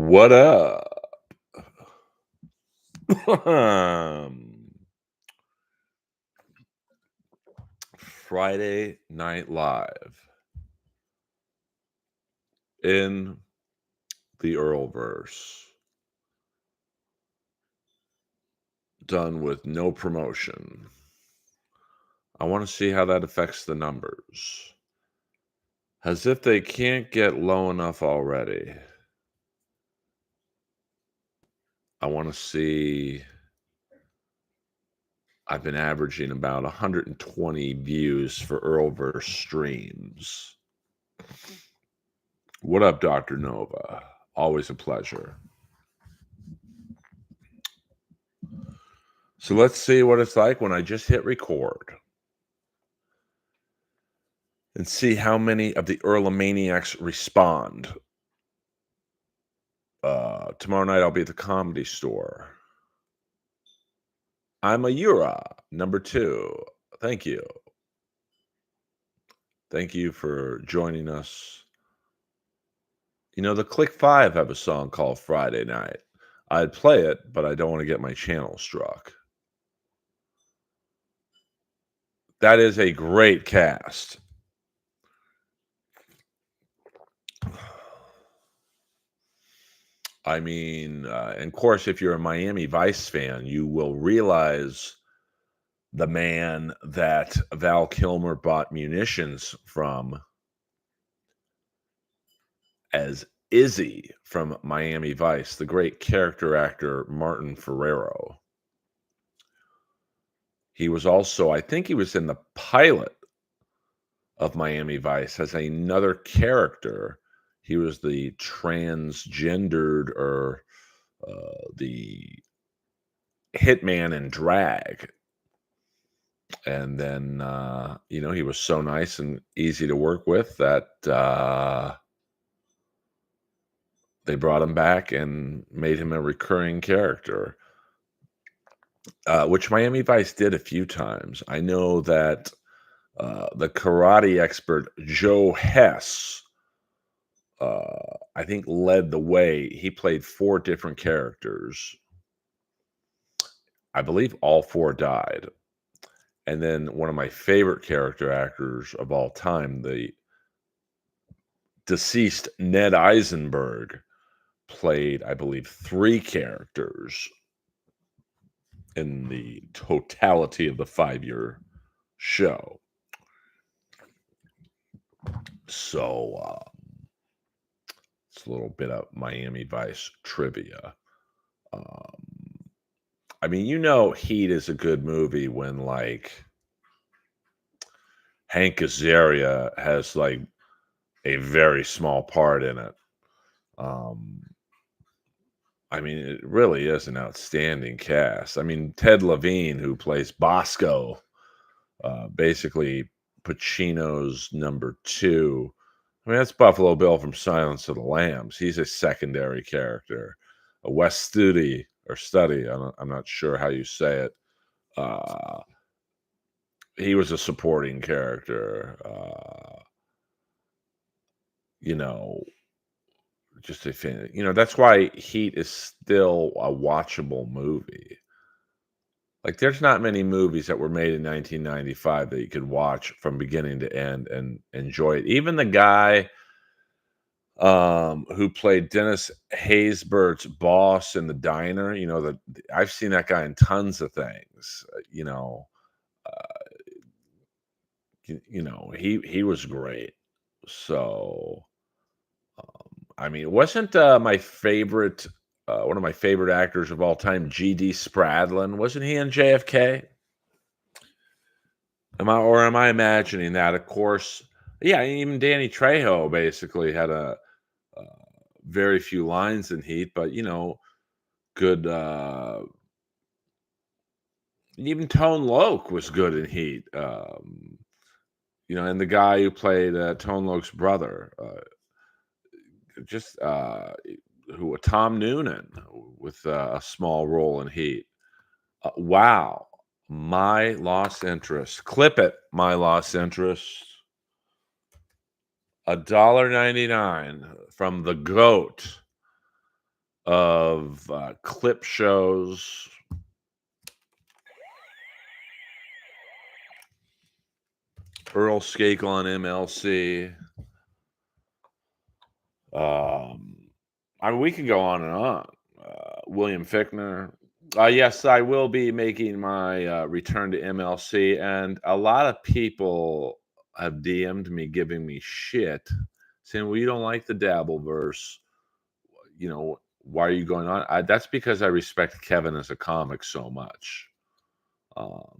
What up? Friday Night Live in the Earlverse, done with no promotion. I want to see how that affects the numbers. As if they can't get low enough already. I want to see. I've been averaging about 120 views for Earlverse streams. What up, Dr. Nova? Always a pleasure. So let's see what it's like when I just hit record and see how many of the Earlomaniacs respond. Tomorrow night I'll be at the Comedy Store. I'm a Yura, number 2. Thank you. Thank you for joining us. You know, the Click 5 have a song called Friday Night. I'd play it, but I don't want to get my channel struck. That is a great cast. I mean, and of course, if you're a Miami Vice fan, you will realize the man that Val Kilmer bought munitions from as Izzy from Miami Vice, the great character actor Martin Ferrero. He was also, I think he was in the pilot of Miami Vice as another character. He was the transgendered or the hitman in drag. And then, he was so nice and easy to work with that they brought him back and made him a recurring character, which Miami Vice did a few times. I know that the karate expert Joe Hess, I think, led the way. He played 4 different characters. I believe all 4 died. And then one of my favorite character actors of all time, the deceased Ned Eisenberg, played, I believe, 3 characters in the totality of the 5-year show. So it's a little bit of Miami Vice trivia. I mean, Heat is a good movie when, like, Hank Azaria has, like, a very small part in it. I mean, it really is an outstanding cast. I mean, Ted Levine, who plays Bosco, basically Pacino's number 2. I mean, that's Buffalo Bill from Silence of the Lambs. He's a secondary character. Wes Studi, or Study, I'm not sure how you say it. He was a supporting character. Just a fan. That's why Heat is still a watchable movie. Like, there's not many movies that were made in 1995 that you could watch from beginning to end and enjoy it. Even the guy who played Dennis Haysbert's boss in the diner, I've seen that guy in tons of things. He was great. So, I mean, wasn't my favorite one of my favorite actors of all time, G.D. Spradlin? Wasn't he in JFK? Am I imagining that? Of course, yeah. Even Danny Trejo basically had a very few lines in Heat, but good. Even Tone Loc was good in Heat. And the guy who played Tone Loc's brother, just Tom Noonan with a small role in Heat. Wow, My Lost Interest. Clip it, My Lost Interest. $1.99 from the GOAT, of clip shows. Earl Skakel on MLC. Um, I mean, we can go on and on. William Fichtner. Yes, I will be making my return to MLC, and a lot of people have DM'd me giving me shit, saying, "Well, you don't like the Dabbleverse. You know, why are you going on?" That's because I respect Kevin as a comic so much. Um,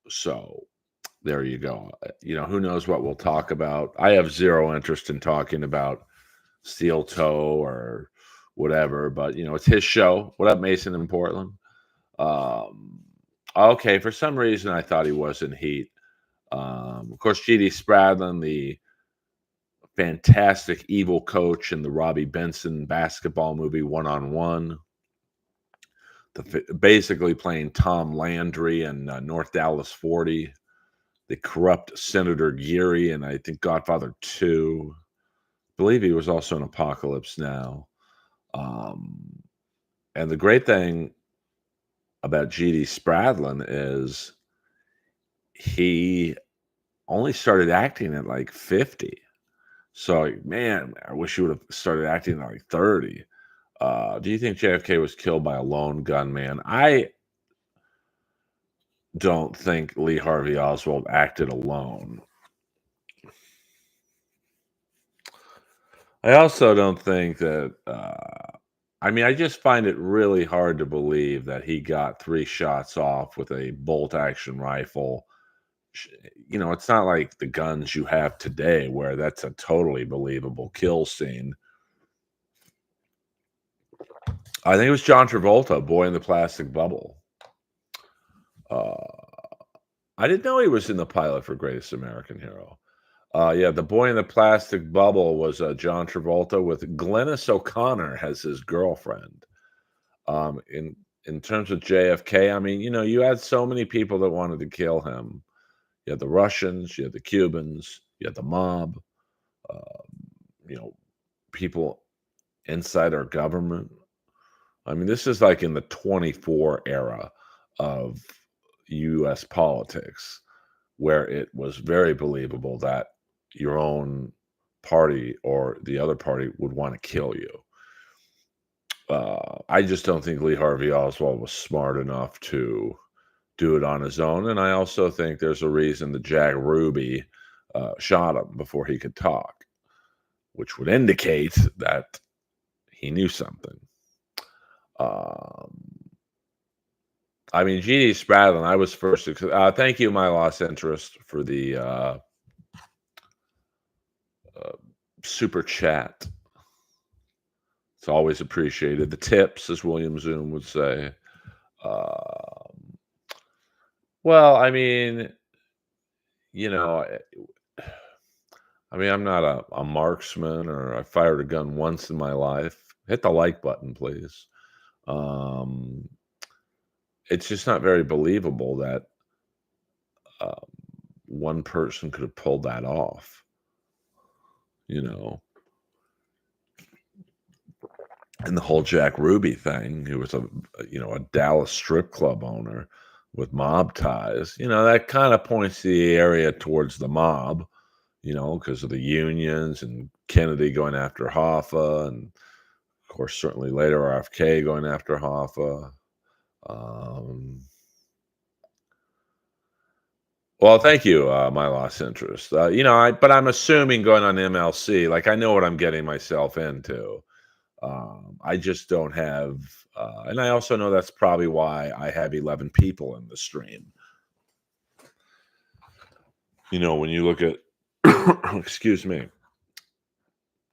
so there you go. Who knows what we'll talk about? I have zero interest in talking about Steel Toe or whatever, but it's his show. What up, Mason in Portland? Um, okay, for some reason I thought he was in Heat. Of course, GD Spradlin, the fantastic evil coach in the Robbie Benson basketball movie One on One, basically playing Tom Landry in North Dallas 40, the corrupt Senator Geary, and I think Godfather 2. I believe he was also in Apocalypse Now. And the great thing about GD Spradlin is he only started acting at like 50. So, man, I wish he would have started acting at like 30. Do you think JFK was killed by a lone gunman? I don't think Lee Harvey Oswald acted alone. I also don't think that, I just find it really hard to believe that he got 3 shots off with a bolt action rifle. It's not like the guns you have today where that's a totally believable kill scene. I think it was John Travolta, Boy in the Plastic Bubble. Uh, I didn't know he was in the pilot for Greatest American Hero. Yeah, the Boy in the Plastic Bubble was John Travolta with Glennis O'Connor as his girlfriend. In terms of JFK, you had so many people that wanted to kill him. You had the Russians, you had the Cubans, you had the mob, uh, you know, people inside our government. This is like in the 24 era of US politics, where it was very believable that your own party or the other party would want to kill you. I just don't think Lee Harvey Oswald was smart enough to do it on his own. And I also think there's a reason that Jack Ruby shot him before he could talk, which would indicate that he knew something. G.D. Spradlin, I was first. Thank you, my lost interest, for the super chat. It's always appreciated. The tips, as William Zoom would say. Well, I'm not a marksman, or I fired a gun once in my life. Hit the like button, please. It's just not very believable that one person could have pulled that off. And the whole Jack Ruby thing, he was a Dallas strip club owner with mob ties. That kind of points the area towards the mob, because of the unions and Kennedy going after Hoffa, and of course, certainly later RFK going after Hoffa. Well, thank you, my lost interest. But I'm assuming going on MLC, like I know what I'm getting myself into. I just don't have, and I also know that's probably why I have 11 people in the stream. When you look at, excuse me,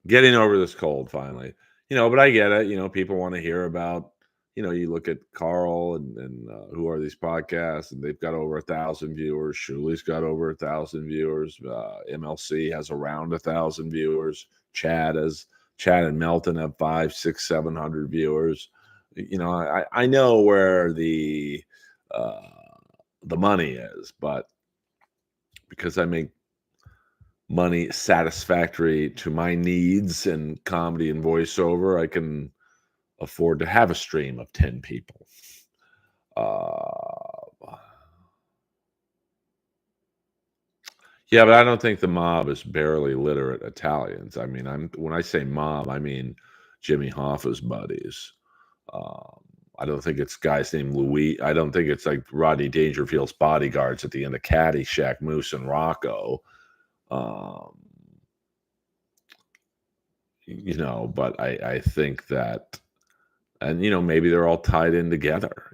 getting over this cold finally, but I get it. People want to hear about, you look at Carl and who are these podcasts, and they've got over 1,000 viewers. Shuli's got over 1,000 viewers. MLC has around 1,000 viewers. Chad and Melton have 500, 600, 700 viewers. I know where the money is, but because I make money satisfactory to my needs and comedy and voiceover, I can afford to have a stream of 10 people. Uh, yeah, but I don't think the mob is barely literate Italians. I mean, when I say mob, I mean Jimmy Hoffa's buddies. Um, I don't think it's guys named Louis. I don't think it's like Rodney Dangerfield's bodyguards at the end of Caddyshack, Moose and Rocco. Um, but I think that, and maybe they're all tied in together.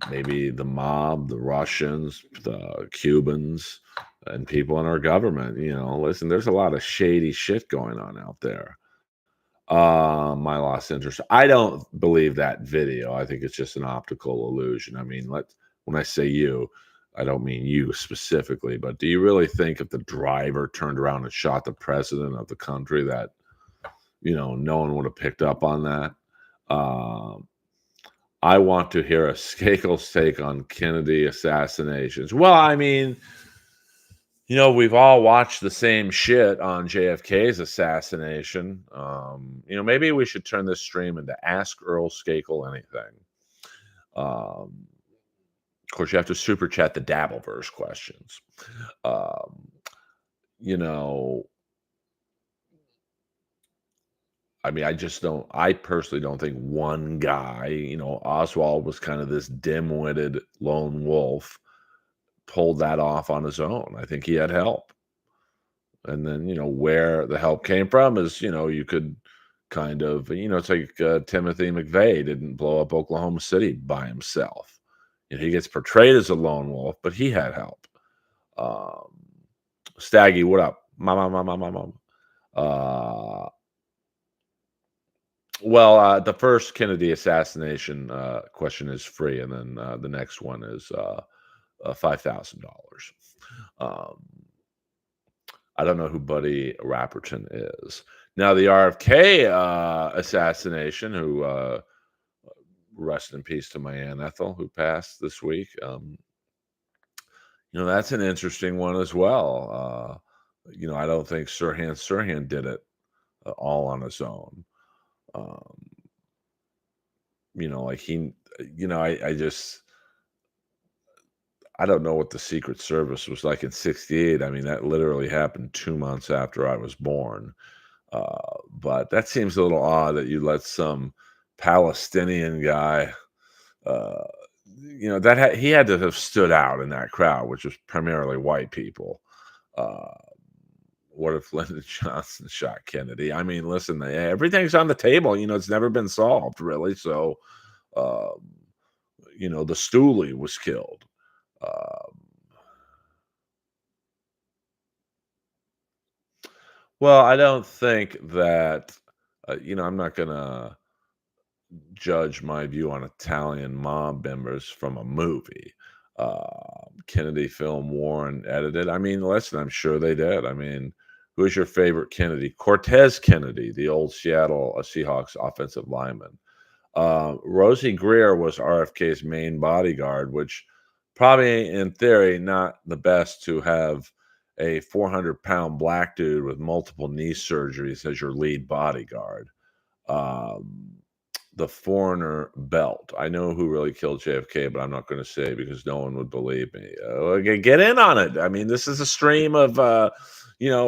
Maybe the mob, the Russians, the Cubans, and people in our government. Listen, there's a lot of shady shit going on out there. My lost interest. I don't believe that video. I think it's just an optical illusion. I mean, when I say you, I don't mean you specifically, but do you really think if the driver turned around and shot the president of the country that, no one would have picked up on that? Um, I want to hear a Skakel's take on Kennedy assassinations. Well, I mean, we've all watched the same shit on JFK's assassination. Maybe we should turn this stream into Ask Earl Skakel Anything. Of course, you have to super chat the Dabbleverse questions. Um, you know, I mean, I personally don't think one guy, Oswald was kind of this dim-witted lone wolf, pulled that off on his own. I think he had help. And then, where the help came from is, you could kind of, it's like Timothy McVeigh didn't blow up Oklahoma City by himself. He gets portrayed as a lone wolf, but he had help. Um, Staggy, what up? Mama. Well, the first Kennedy assassination question is free, and then the next one is $5,000. Um, I don't know who Buddy Rapperton is. Now, the RFK assassination, who rest in peace to my Aunt Ethel, who passed this week. That's an interesting one as well. I don't think Sirhan did it all on his own. Um, like I don't know what the Secret Service was like in '68. I mean, that literally happened 2 months after I was born. But that seems a little odd that you let some Palestinian guy, uh, he had to have stood out in that crowd, which was primarily white people. Uh, what if Lyndon Johnson shot Kennedy? I mean, listen, everything's on the table. It's never been solved, really. So, um, the stoolie was killed. Um, well, I don't think that, I'm not going to judge my view on Italian mob members from a movie. Kennedy film Warren edited. I mean, listen, I'm sure they did. I mean, who's your favorite Kennedy? Cortez Kennedy, the old Seattle Seahawks offensive lineman. Rosie Greer was RFK's main bodyguard, which probably in theory not the best to have a 400-pound black dude with multiple knee surgeries as your lead bodyguard. Um, the foreigner belt. I know who really killed JFK, but I'm not going to say because no one would believe me. Get in on it. I mean, this is a stream of,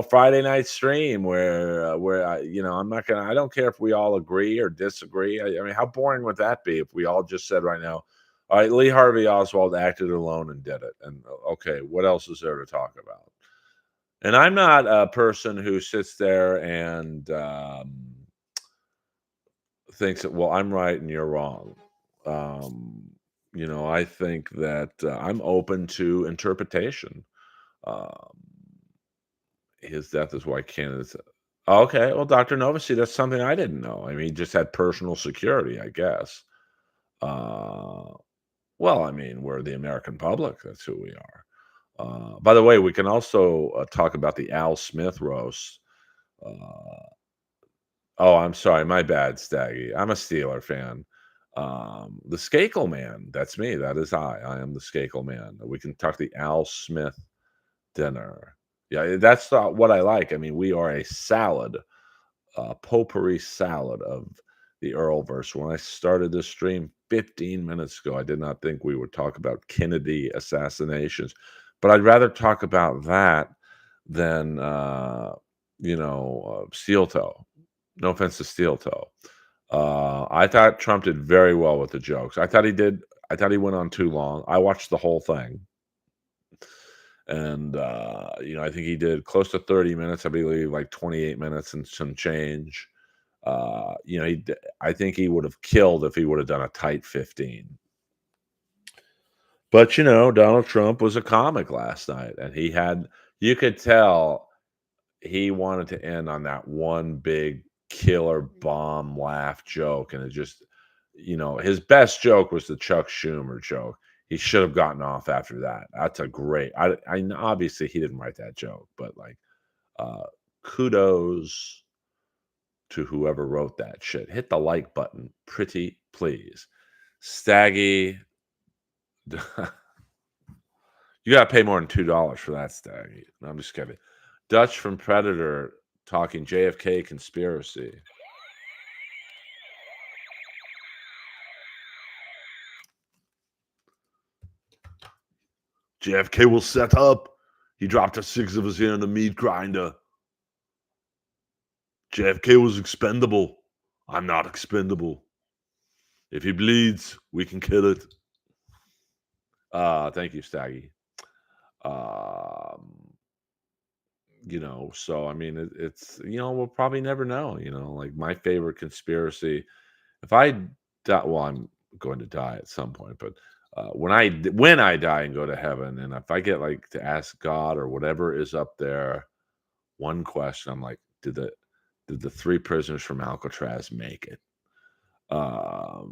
Friday night stream where I'm not gonna. I don't care if we all agree or disagree. I mean, how boring would that be if we all just said right now, all right, Lee Harvey Oswald acted alone and did it, and okay, what else is there to talk about? And I'm not a person who sits there and thinks that, well, I'm right and you're wrong. I think that I'm open to interpretation. Um, his death is why Canada's. Okay, well, Dr. Novoselic, that's something I didn't know. I mean, he just had personal security, I guess. Uh, well, I mean, we're the American public. That's who we are. By the way, we can also talk about the Al Smith roast. Uh, Oh, I'm sorry. My bad, Staggy. I'm a Steeler fan. The Skakel Man. That's me. That is I. I am the Skakel Man. We can talk the Al Smith dinner. Yeah, that's what I like. I mean, we are a salad, potpourri salad of the Earlverse. When I started this stream 15 minutes ago, I did not think we would talk about Kennedy assassinations, but I'd rather talk about that than, Steel Toe. No offense to Steel Toe. I thought Trump did very well with the jokes. I thought he went on too long. I watched the whole thing, and, I think he did close to 30 minutes, I believe, like 28 minutes and some change. I think he would have killed if he would have done a tight 15. But, Donald Trump was a comic last night, and you could tell he wanted to end on that one big killer bomb laugh joke, and it just his best joke was the Chuck Schumer joke. He should have gotten off after that. That's a great obviously he didn't write that joke, but, like, uh, kudos to whoever wrote that shit. Hit the like button, pretty please. Staggy, you gotta pay more than $2 for that, Staggy. No, I'm just kidding. Dutch from Predator talking JFK conspiracy. JFK will set up. He dropped a 6 of us in the meat grinder. JFK was expendable. I'm not expendable. If he bleeds, we can kill it. Thank you, Staggy. Um, so I mean, it's we'll probably never know. Like my favorite conspiracy. If I die, well, I'm going to die at some point, but when I die and go to heaven, and if I get like to ask God or whatever is up there one question, I'm like, did the three prisoners from Alcatraz make it? That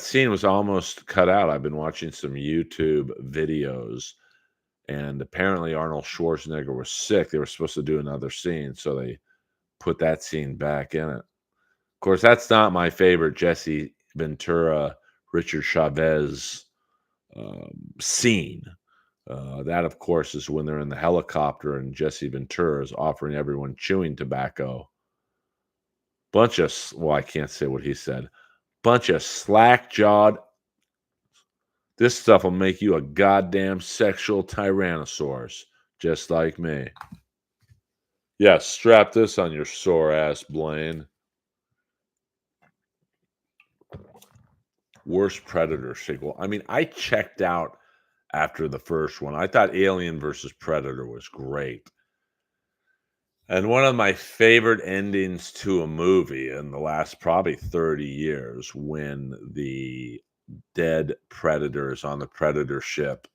scene was almost cut out. I've been watching some YouTube videos, and apparently Arnold Schwarzenegger was sick. They were supposed to do another scene, so they put that scene back in it. Of course, that's not my favorite Jesse Ventura, Richard Chavez scene. That, of course, is when they're in the helicopter and Jesse Ventura is offering everyone chewing tobacco. I can't say what he said. Bunch of slack-jawed. This stuff will make you a goddamn sexual tyrannosaurus, just like me. Yeah, strap this on your sore ass, Blaine. Worst Predator sequel. I mean, I checked out after the first one. I thought Alien versus Predator was great. And one of my favorite endings to a movie in the last probably 30 years, when the dead predators on the predator ship.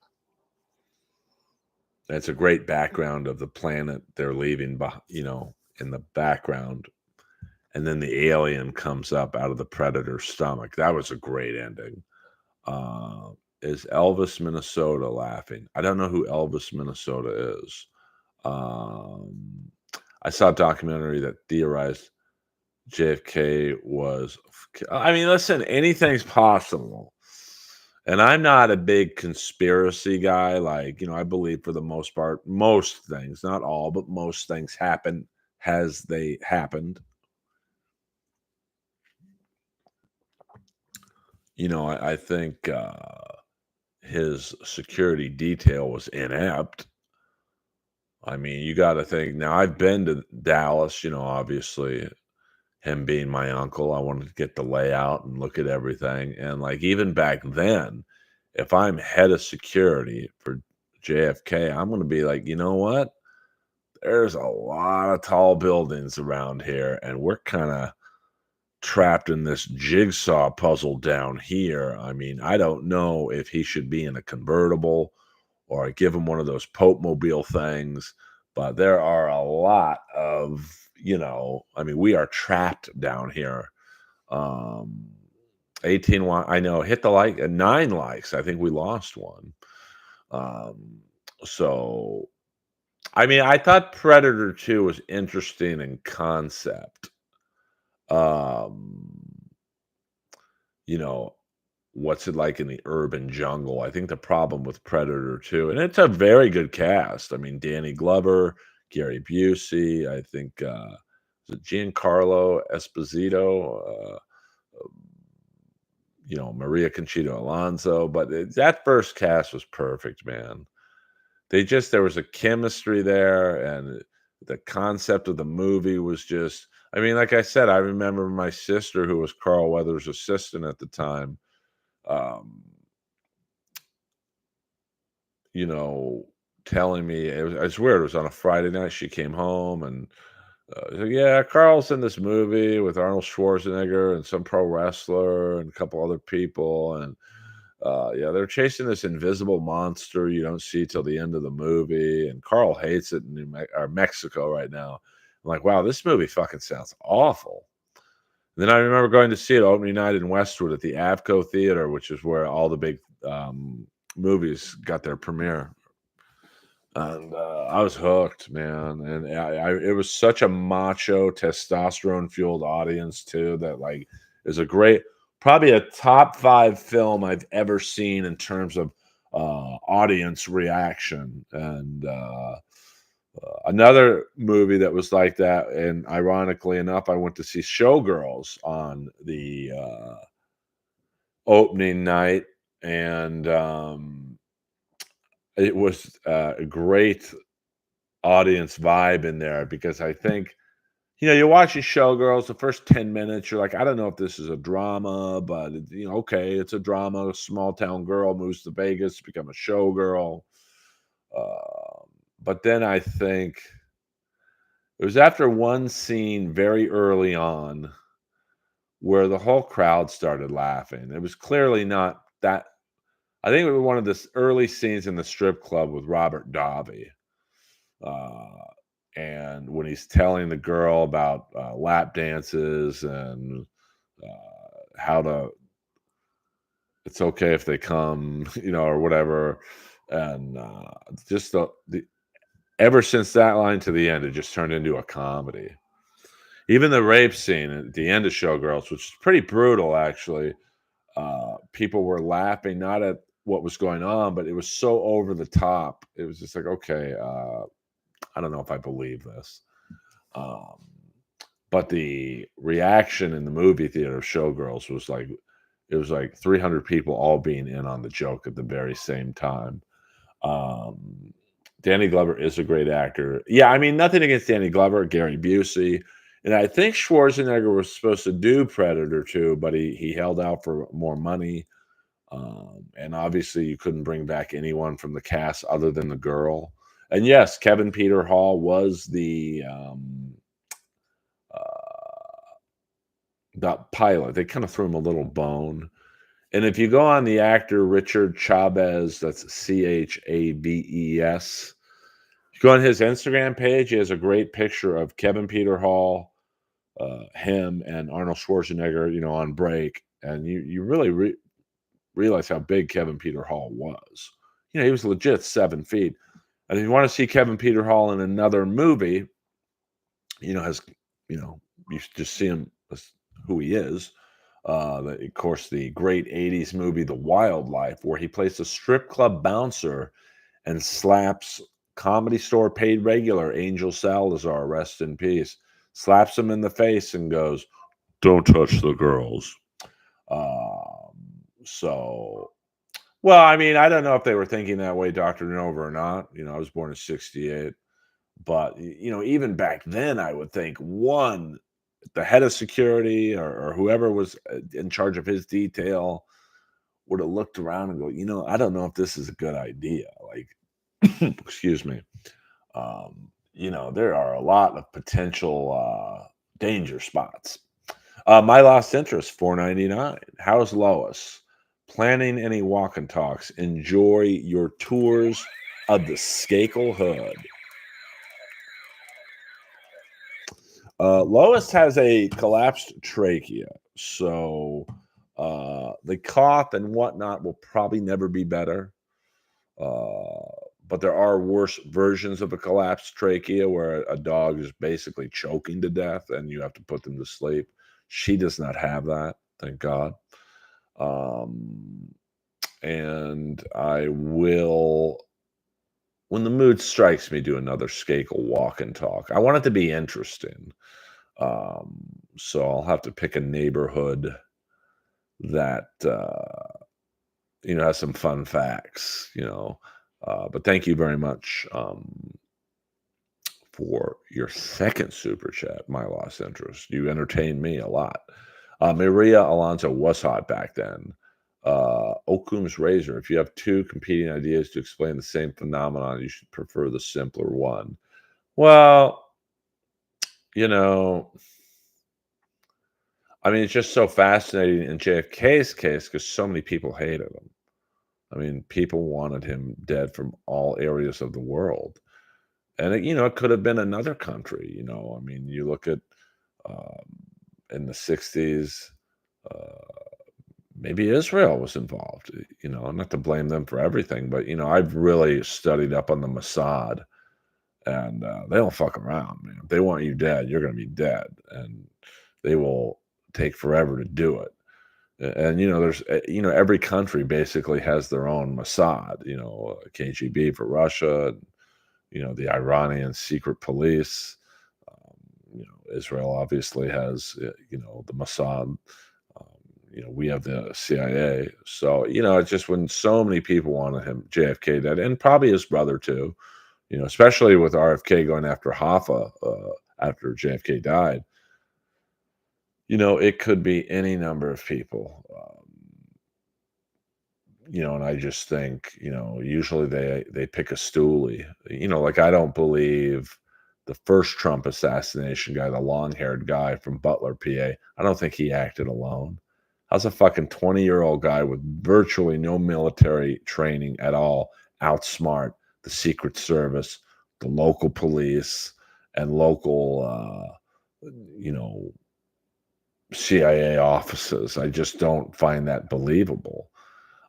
That's a great background of the planet they're leaving, in the background. And then the alien comes up out of the predator's stomach. That was a great ending. Is Elvis, Minnesota laughing? I don't know who Elvis, Minnesota is. I saw a documentary that theorized JFK was. I mean, listen, anything's possible. And I'm not a big conspiracy guy. Like, I believe for the most part, most things, not all, but most things happen as they happened. I think his security detail was inept. I mean, you got to think now. I've been to Dallas, obviously, him being my uncle, I wanted to get the layout and look at everything. And like even back then, if I'm head of security for JFK, I'm going to be like, you know what? There's a lot of tall buildings around here, and we're kind of trapped in this jigsaw puzzle down here. I mean, I don't know if he should be in a convertible or I give him one of those Pope mobile things, but there are a lot of, I mean, we are trapped down here. 18, I know, hit the like, 9 likes. I think we lost one. So, I mean, I thought Predator 2 was interesting in concept. Um, you know, what's it like in the urban jungle? I think the problem with Predator 2, and it's a very good cast. I mean, Danny Glover, Gary Busey, I think was it Giancarlo Esposito, Maria Conchita Alonso, but that first cast was perfect, man. There was a chemistry there, and the concept of the movie was just I mean, like I said, I remember my sister, who was Carl Weathers' assistant at the time, um, you know, telling me it's weird, it was on a Friday night, she came home and, she's like, "Yeah, Carl's in this movie with Arnold Schwarzenegger and some pro wrestler and a couple other people, and yeah, they're chasing this invisible monster you don't see till the end of the movie, and Carl hates it in Mexico right now." I'm like, "Wow, this movie fucking sounds awful." And then I remember going to see it opening night in Westwood at the Avco Theater, which is where all the big movies got their premiere. And I was hooked, man. And it was such a macho, testosterone fueled audience too. That like is a great, probably a top five film I've ever seen in terms of audience reaction. And another movie that was like that, and ironically enough, I went to see Showgirls on the opening night, and it was a great audience vibe in there because I think, you're watching Showgirls, the first 10 minutes, you're like, I don't know if this is a drama, but okay, it's a drama. A small town girl moves to Vegas to become a showgirl. But then I think it was after one scene very early on where the whole crowd started laughing. It was clearly not that. I think it was one of the early scenes in the strip club with Robert Davi. Uh, and when he's telling the girl about lap dances and how to, it's okay if they come, or whatever. And just ever since that line to the end, it just turned into a comedy. Even the rape scene at the end of Showgirls, which is pretty brutal, actually. People were laughing not at what was going on, but it was so over the top. It was just like, okay, I don't know if I believe this. Um, but the reaction in the movie theater of Showgirls was like it was like 300 people all being in on the joke at the very same time. Um, Danny Glover is a great actor. Yeah, I mean, nothing against Danny Glover, Gary Busey, and I think Schwarzenegger was supposed to do Predator 2, but he held out for more money. And obviously, you couldn't bring back anyone from the cast other than the girl. And yes, Kevin Peter Hall was uh, the pilot. They kind of threw him a little bone. And if you go on the actor Richard Chavez, that's Chabes, you go on his Instagram page, he has a great picture of Kevin Peter Hall, him, and Arnold Schwarzenegger, on break. And you really realize how big Kevin Peter Hall was. He was legit 7 feet. And if you want to see Kevin Peter Hall in another movie, has, you know, you just see him as who he is. Of course, the great 80s movie, The Wildlife, where he plays a strip club bouncer and slaps Comedy Store paid regular Angel Salazar, rest in peace, slaps him in the face and goes, "Don't touch the girls." Um, so, well, I mean, I don't know if they were thinking that way, Dr. Nova, or not. I was born in 68. But, even back then, I would think, one, the head of security or whoever was in charge of his detail would have looked around and go, I don't know if this is a good idea. Like, excuse me. There are a lot of potential danger spots. My lost interest, 4.99. How's Lois? Planning any walk and talks? Enjoy your tours of the Skakel Hood. Lois has a collapsed trachea, so the cough and whatnot will probably never be better. Uh, but there are worse versions of a collapsed trachea where a dog is basically choking to death and you have to put them to sleep. She does not have that, thank God. Um, and I will, when the mood strikes me, do another Skakel walk and talk. I want it to be interesting. Um, so I'll have to pick a neighborhood that has some fun facts. But thank you very much for your second super chat, my lost interest. You entertained me a lot. Maria Alonso was hot back then. Occam's razor. If you have two competing ideas to explain the same phenomenon, you should prefer the simpler one. Well, you know, I mean, it's just so fascinating in JFK's case because so many people hated him. I mean, people wanted him dead from all areas of the world. And it could have been another country. I mean, you look at um, in the 60s, uh, maybe Israel was involved, not to blame them for everything, but, I've really studied up on the Mossad, and they don't fuck around, man. If they want you dead, you're going to be dead, and they will take forever to do it. And, there's, every country basically has their own Mossad, KGB for Russia, the Iranian secret police. Israel obviously has, the Mossad. We have the CIA. So, it's just when so many people wanted him, JFK dead, and probably his brother too, especially with RFK going after Hoffa after JFK died, it could be any number of people. And I just think, usually they pick a stoolie. Like I don't believe the first Trump assassination guy, the long-haired guy from Butler, PA. I don't think he acted alone. How's a fucking 20-year-old guy with virtually no military training at all outsmart the Secret Service, the local police, and local you know, CIA offices? I just don't find that believable.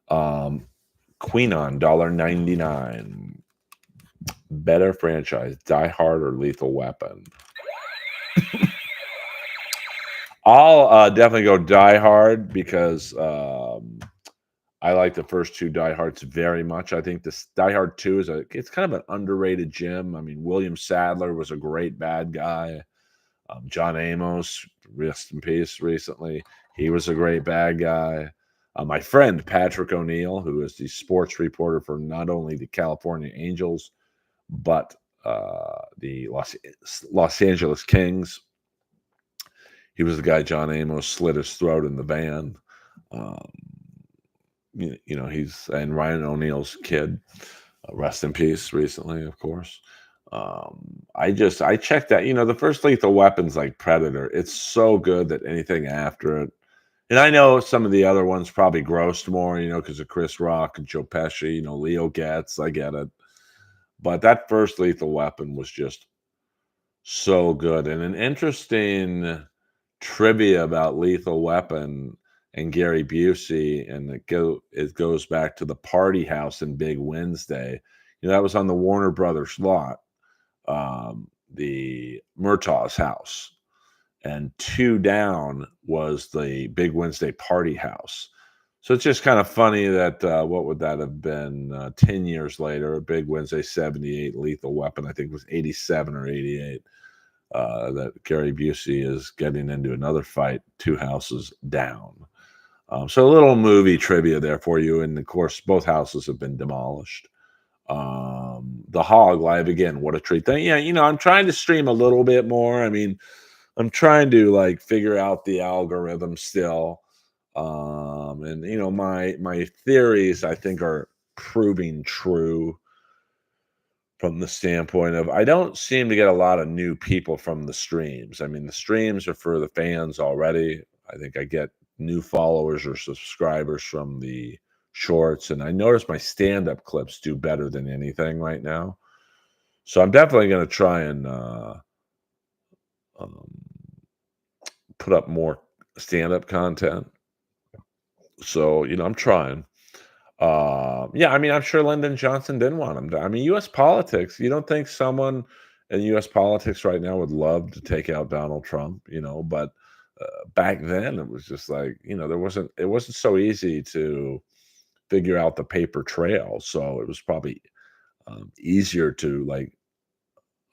Um, Queenon, $1.99. Better franchise, Die Hard or Lethal Weapon? I'll definitely go Die Hard because I like the first two Die Hards very much. I think this Die Hard 2 it's kind of an underrated gem. I mean, William Sadler was a great bad guy. John Amos, rest in peace recently. He was a great bad guy. My friend Patrick O'Neill, who is the sports reporter for not only the California Angels, but the Los Angeles Kings. He was the guy John Amos slit his throat in the van. Um, he's and Ryan O'Neill's kid. Rest in peace recently, of course. I checked that. The first Lethal Weapon's like Predator. It's so good that anything after it. And I know some of the other ones probably grossed more, because of Chris Rock and Joe Pesci, Leo Getz. I get it. But that first Lethal Weapon was just so good. And an interesting trivia about Lethal Weapon and Gary Busey, and it goes back to the party house in Big Wednesday. That was on the Warner Brothers lot, the Murtaugh's house, and two down was the Big Wednesday party house. So it's just kind of funny that what would that have been 10 years later? Big Wednesday 78, Lethal Weapon, I think was 87 or 88. That Gary Busey is getting into another fight, two houses down. So a little movie trivia there for you. And of course, both houses have been demolished. The Hog Live again, what a treat. Yeah, I'm trying to stream a little bit more. I mean, I'm trying to like figure out the algorithm still. And my theories I think are proving true from the standpoint of I don't seem to get a lot of new people from the streams. I mean, the streams are for the fans already. I think I get new followers or subscribers from the shorts, and I notice my stand-up clips do better than anything right now. So I'm definitely going to try and um, put up more stand-up content. So I'm trying. Yeah, I mean, I'm sure Lyndon Johnson didn't want him to. I mean, U.S. politics. You don't think someone in U.S. politics right now would love to take out Donald Trump? But back then it was just like it wasn't so easy to figure out the paper trail. So it was probably easier to like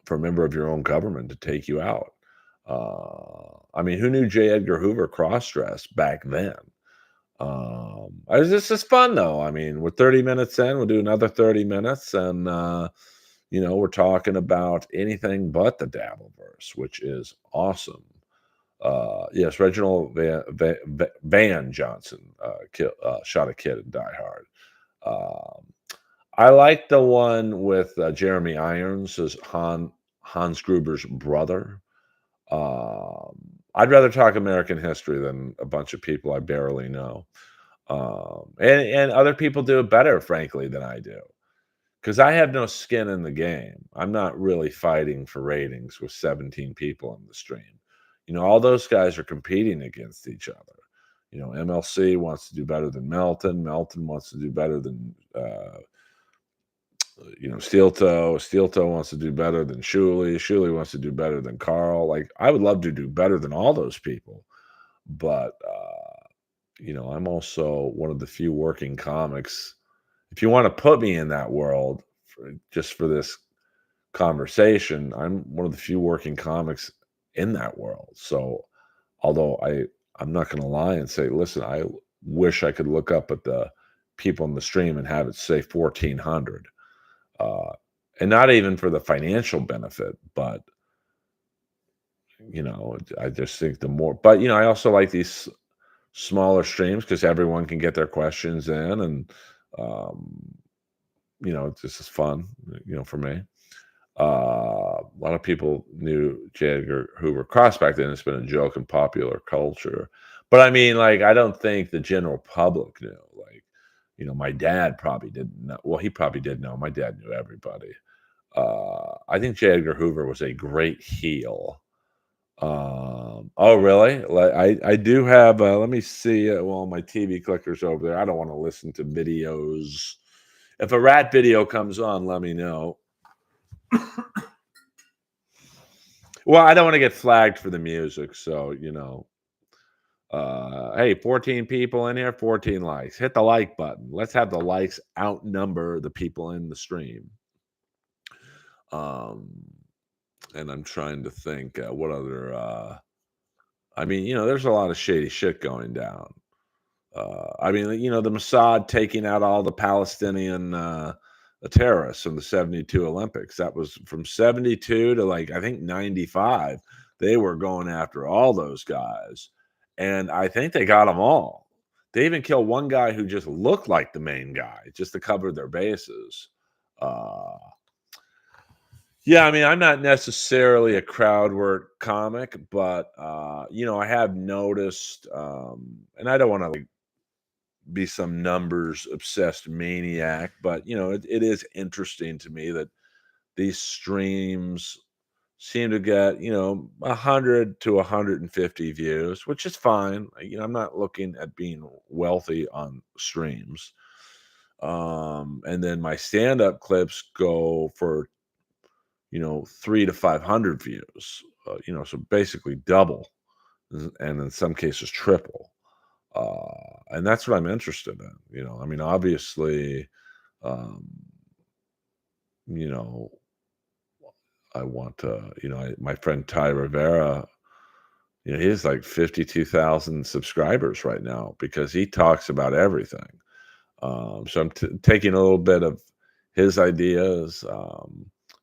for a member of your own government to take you out. I mean, who knew J. Edgar Hoover cross-dressed back then? This is fun though. I mean, we're 30 minutes in, we'll do another 30 minutes, and we're talking about anything but the Dabbleverse, which is awesome. Yes, Reginald Van Johnson shot a kid in Die Hard. Um, I like the one with Jeremy Irons as Hans Gruber's brother. Um, I'd rather talk American history than a bunch of people I barely know. And other people do it better, frankly, than I do. Because I have no skin in the game. I'm not really fighting for ratings with 17 people in the stream. All those guys are competing against each other. MLC wants to do better than Melton. Melton wants to do better than Steel Toe. Steel Toe wants to do better than Shuley. Shuley wants to do better than Carl. Like, I would love to do better than all those people, but I'm also one of the few working comics. If you want to put me in that world, just for this conversation, I'm one of the few working comics in that world. So, although I'm not going to lie and say, listen, I wish I could look up at the people in the stream and have it say 1,400. Uh, and not even for the financial benefit, but I just think the more. But I also like these smaller streams because everyone can get their questions in, and um, it's just as fun, for me. A lot of people knew J. Edgar Hoover cross back then. It's been a joke in popular culture, but I mean, like, I don't think the general public knew. Like, my dad probably didn't know. Well, he probably did know. My dad knew everybody. I think J. Edgar Hoover was a great heel. Oh, really? Like, I do have. Let me see. Well, my TV clicker's over there. I don't want to listen to videos. If a rat video comes on, let me know. Well, I don't want to get flagged for the music, so hey, 14 people in here, 14 likes. Hit the like button. Let's have the likes outnumber the people in the stream. Um, and I'm trying to think what other. I mean, there's a lot of shady shit going down. I mean, the Mossad taking out all the Palestinian terrorists in the '72 Olympics. That was from '72 to, like, I think, '95. They were going after all those guys, and I think they got them all. They even killed one guy who just looked like the main guy, just to cover their bases. Uh, yeah, I mean, I'm not necessarily a crowd work comic, but I have noticed, and I don't want to be some numbers obsessed maniac, but it is interesting to me that these streams seem to get 100 to 150 views, which is fine. I'm not looking at being wealthy on streams. And then my stand-up clips go for 3 to 500 views, so basically double, and in some cases triple. And that's what I'm interested in. I mean, obviously, um, you know, I want to, my friend Ty Rivera, he has like 52,000 subscribers right now because he talks about everything. So I'm taking a little bit of his ideas.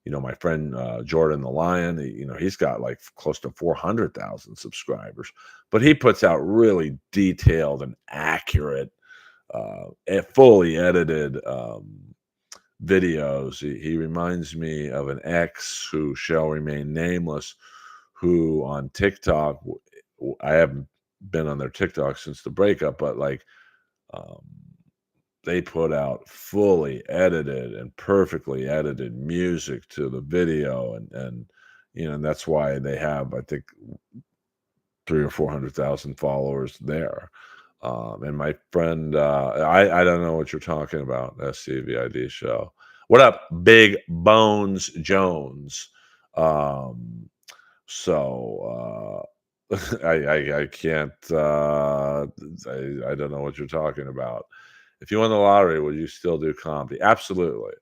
My friend Jordan the Lion, he's got like close to 400,000 subscribers, but he puts out really detailed and accurate, fully edited videos. He reminds me of an ex who shall remain nameless, who on TikTok, I haven't been on their TikTok since the breakup, but like, um, they put out fully edited and perfectly edited music to the video, and that's why they have, I think, 3 or 400,000 followers there. And my friend, I don't know what you're talking about, SCVID show. What up, Big Bones Jones? Um, so I can't. I don't know what you're talking about. If you won the lottery, would you still do comedy? Absolutely.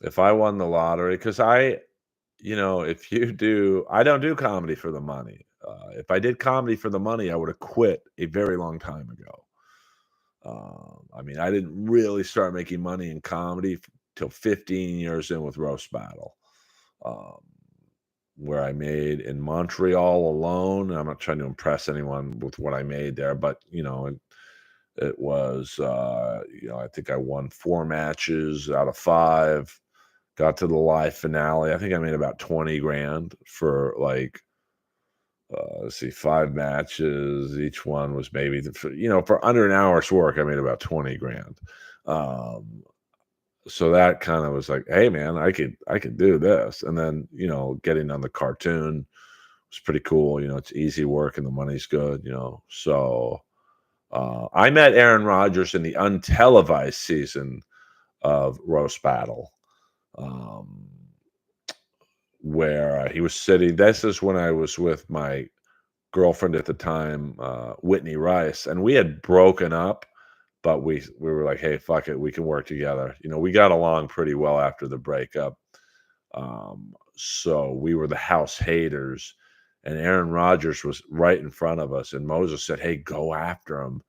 If I won the lottery, because if you do I don't do comedy for the money. If I did comedy for the money, I would have quit a very long time ago. I mean, I didn't really start making money in comedy till 15 years in with Roast Battle, um, where I made in Montreal alone. I'm not trying to impress anyone with what I made there, but it was, I think I won 4 matches out of 5. Got to the live finale. I think I made about 20 grand for like, let's see, 5 matches. Each one was maybe, for under an hour's work, I made about 20 grand. Um, so that kind of was like, hey man, I could do this. And then, getting on the cartoon was pretty cool. It's easy work and the money's good, So I met Aaron Rodgers in the untelevised season of Roast Battle. Um, where he was sitting. This is when I was with my girlfriend at the time, Whitney Rice, and we had broken up, but we were like, "Hey, fuck it, we can work together." We got along pretty well after the breakup. So we were the house haters, and Aaron Rodgers was right in front of us, and Moses said, "Hey, go after him."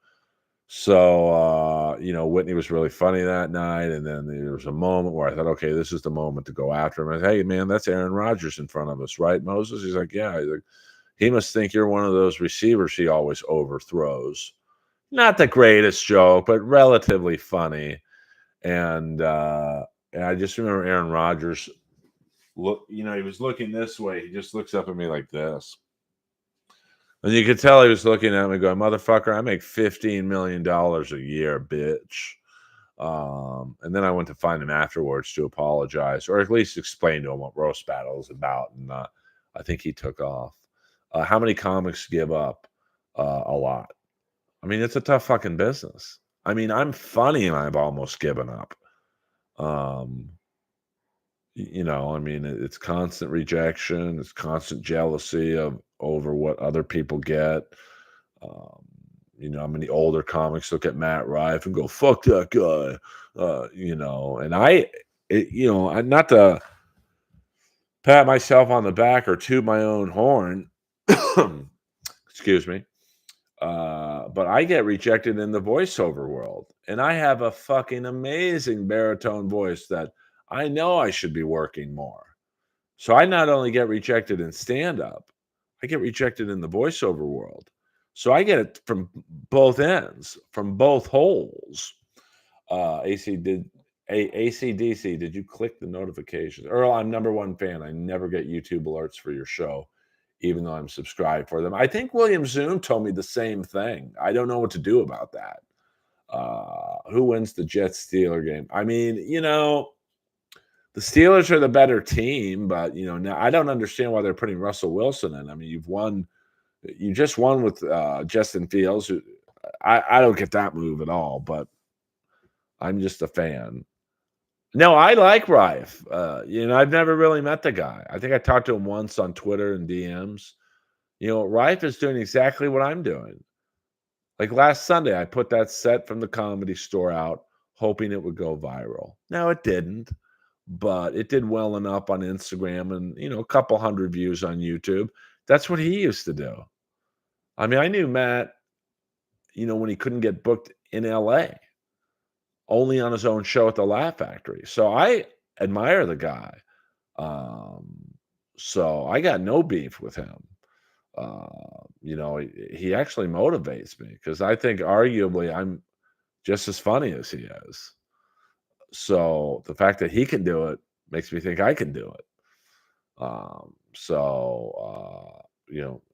So, Whitney was really funny that night, and then there was a moment where I thought, "Okay, this is the moment to go after him." I said, "Hey, man, that's Aaron Rodgers in front of us, right, Moses?" He's like, "Yeah." He's like, "He must think you're one of those receivers he always overthrows." Not the greatest joke, but relatively funny. And I just remember Aaron Rodgers he was looking this way. He just looks up at me like this. And you could tell he was looking at me going, "Motherfucker, I make $15 million a year, bitch." And then I went to find him afterwards to apologize, or at least explain to him what Roast Battle is about. And I think he took off. How many comics give up? A lot. I mean, it's a tough fucking business. I mean, I'm funny and I've almost given up. Um, I mean, it's constant rejection, it's constant jealousy of over what other people get. Um, I mean, the older comics look at Matt Rife and go, "Fuck that guy," and I'm not to pat myself on the back or toot my own horn. Excuse me. But I get rejected in the voiceover world, and I have a fucking amazing baritone voice that I know I should be working more. So I not only get rejected in stand up, I get rejected in the voiceover world. So I get it from both ends, from both holes. ACDC, did you click the notifications? Earl, I'm number one fan. I never get YouTube alerts for your show, even though I'm subscribed for them. I think William Zoom told me the same thing. I don't know what to do about that. Who wins the Jets Steeler game? I mean, the Steelers are the better team, but now I don't understand why they're putting Russell Wilson in. I mean, you just won with Justin Fields. I don't get that move at all, but I'm just a fan. No, I like Rife. I've never really met the guy. I think I talked to him once on Twitter and DMs. Rife is doing exactly what I'm doing. Like last Sunday, I put that set from the Comedy Store out, hoping it would go viral. Now it didn't, but it did well enough on Instagram and a couple hundred views on YouTube. That's what he used to do. I mean, I knew Matt, when he couldn't get booked in LA, only on his own show at the Laugh Factory. So I admire the guy. Um, so I got no beef with him. He actually motivates me because I think arguably I'm just as funny as he is. So the fact that he can do it makes me think I can do it.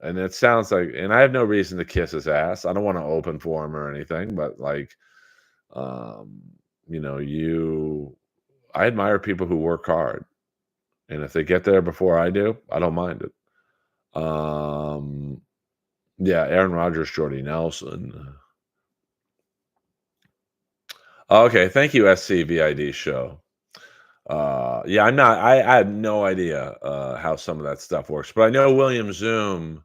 And it sounds like, and I have no reason to kiss his ass. I don't want to open for him or anything, but like, um, I admire people who work hard. And if they get there before I do, I don't mind it. Yeah, Aaron Rodgers, Jordy Nelson. Okay, thank you, SCVID show. Yeah, I have no idea how some of that stuff works, but I know William Zoom,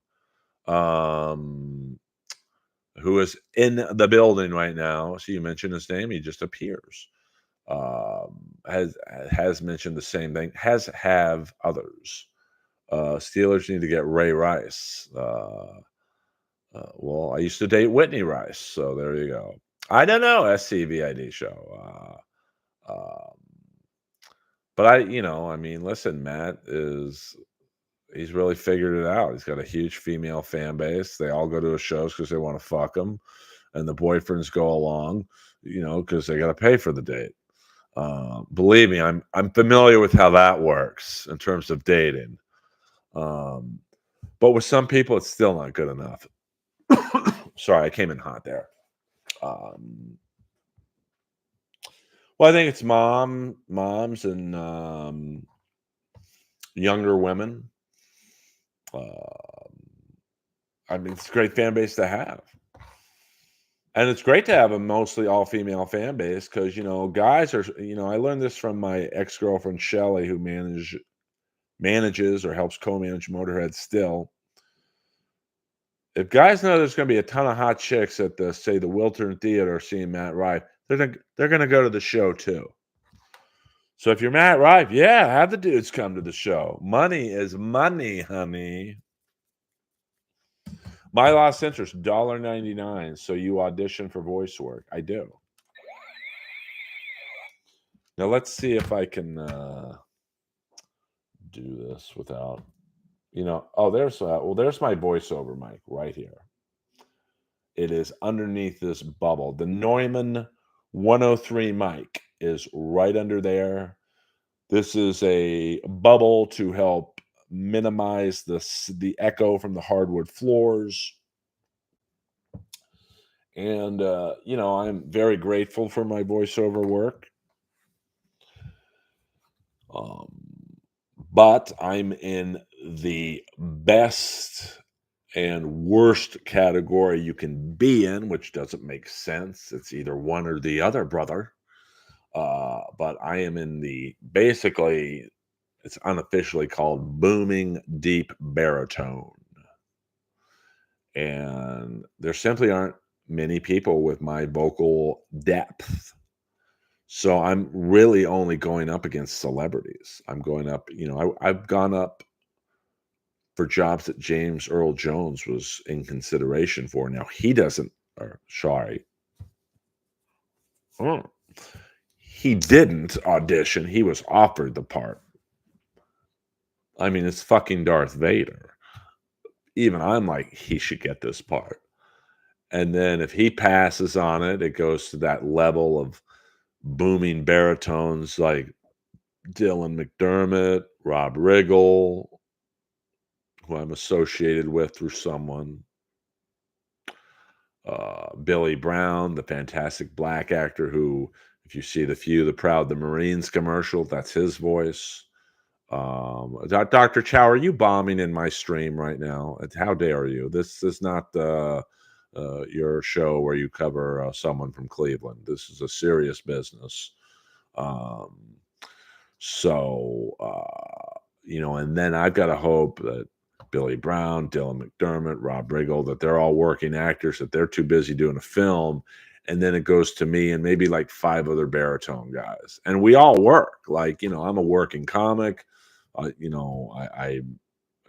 um, who is in the building right now. So you mentioned his name, he just appears. has mentioned the same thing. Have others. Steelers need to get Ray Rice. Well, I used to date Whitney Rice, so there you go. I don't know, SCVID show. But I mean, listen, Matt is he's really figured it out. He's got a huge female fan base. They all go to his shows because they want to fuck him, and the boyfriends go along, because they got to pay for the date. Believe me, I'm familiar with how that works in terms of dating. Um, but with some people, it's still not good enough. Sorry, I came in hot there. Um, well, I think it's moms, and younger women. Um, I mean, it's a great fan base to have. And it's great to have a mostly all female fan base because, guys are, I learned this from my ex girlfriend, Shelly, who manages or helps co manage Motorhead still. If guys know there's going to be a ton of hot chicks at say, the Wiltern Theater seeing Matt Rife, they're going to go to the show too. So if you're Matt Rife, yeah, have the dudes come to the show. Money is money, honey. My last interest, $1.99. So you audition for voice work. I do. Now let's see if I can do this without, there's my voiceover mic right here. It is underneath this bubble. The Neumann 103 mic is right under there. This is a bubble to help minimize the echo from the hardwood floors. And I'm very grateful for my voiceover work. But I'm in the best and worst category you can be in, which doesn't make sense. It's either one or the other, brother. But I am in basically, it's unofficially called booming deep baritone. And there simply aren't many people with my vocal depth. So I'm really only going up against celebrities. I'm going up, I've gone up for jobs that James Earl Jones was in consideration for. Now he doesn't, or sorry, oh, he didn't audition. He was offered the part. I mean, it's fucking Darth Vader. Even I'm like, he should get this part. And then if he passes on it, it goes to that level of booming baritones like Dylan McDermott, Rob Riggle, who I'm associated with through someone, Billy Brown, the fantastic black actor who, if you see the Few, the Proud, the Marines commercial, that's his voice. Dr. Chow, are you bombing in my stream right now? How dare you? This is not your show where you cover someone from Cleveland. This is a serious business. Um, and then I've got to hope that Billy Brown, Dylan McDermott, Rob Riggle, that they're all working actors, that they're too busy doing a film. And then it goes to me and maybe like 5 other baritone guys. And we all work. Like, I'm a working comic. I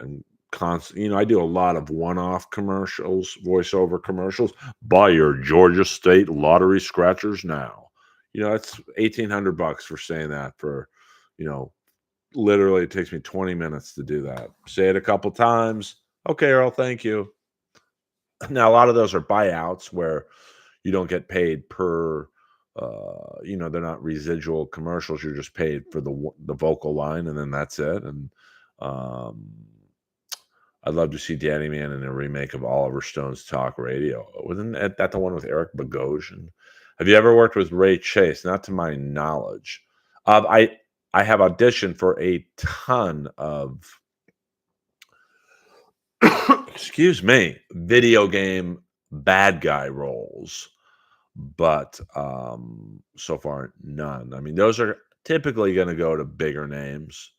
am constant. I do a lot of one-off commercials, voiceover commercials. Buy your Georgia State lottery scratchers now. It's $1,800 for saying that for, literally it takes me 20 minutes to do that. Say it a couple times. Okay, Earl, thank you. Now, a lot of those are buyouts where you don't get paid per, they're not residual commercials. You're just paid for the vocal line, and then that's it. And I'd love to see Danny Man in a remake of Oliver Stone's Talk Radio. Wasn't that the one with Eric Bogosian? Have you ever worked with Ray Chase? Not to my knowledge. I have auditioned for a ton of excuse me, video game bad guy roles, but so far none. I mean, those are typically going to go to bigger names.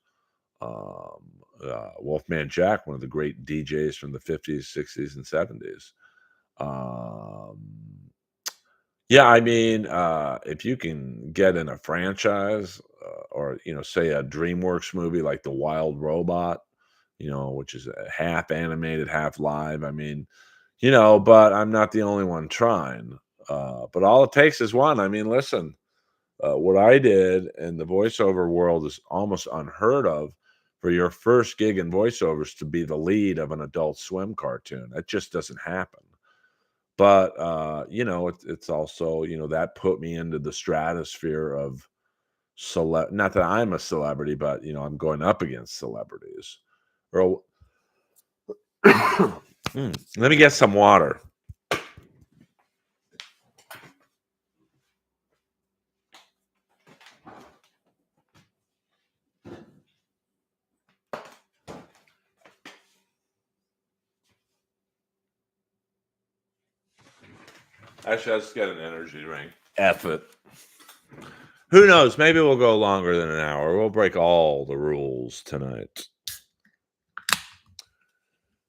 Wolfman Jack, one of the great DJs from the 50s, 60s, and 70s. Yeah, I mean, if you can get in a franchise, or, say a DreamWorks movie like The Wild Robot, which is half animated, half live, I mean, but I'm not the only one trying. But all it takes is one. I mean, listen, what I did in the voiceover world is almost unheard of for your first gig in voiceovers to be the lead of an Adult Swim cartoon. That just doesn't happen. But, it's also, that put me into the stratosphere of not that I'm a celebrity, but, I'm going up against celebrities. Earl let me get some water. Actually, let's get an energy drink. F it. Who knows? Maybe we'll go longer than an hour. We'll break all the rules tonight.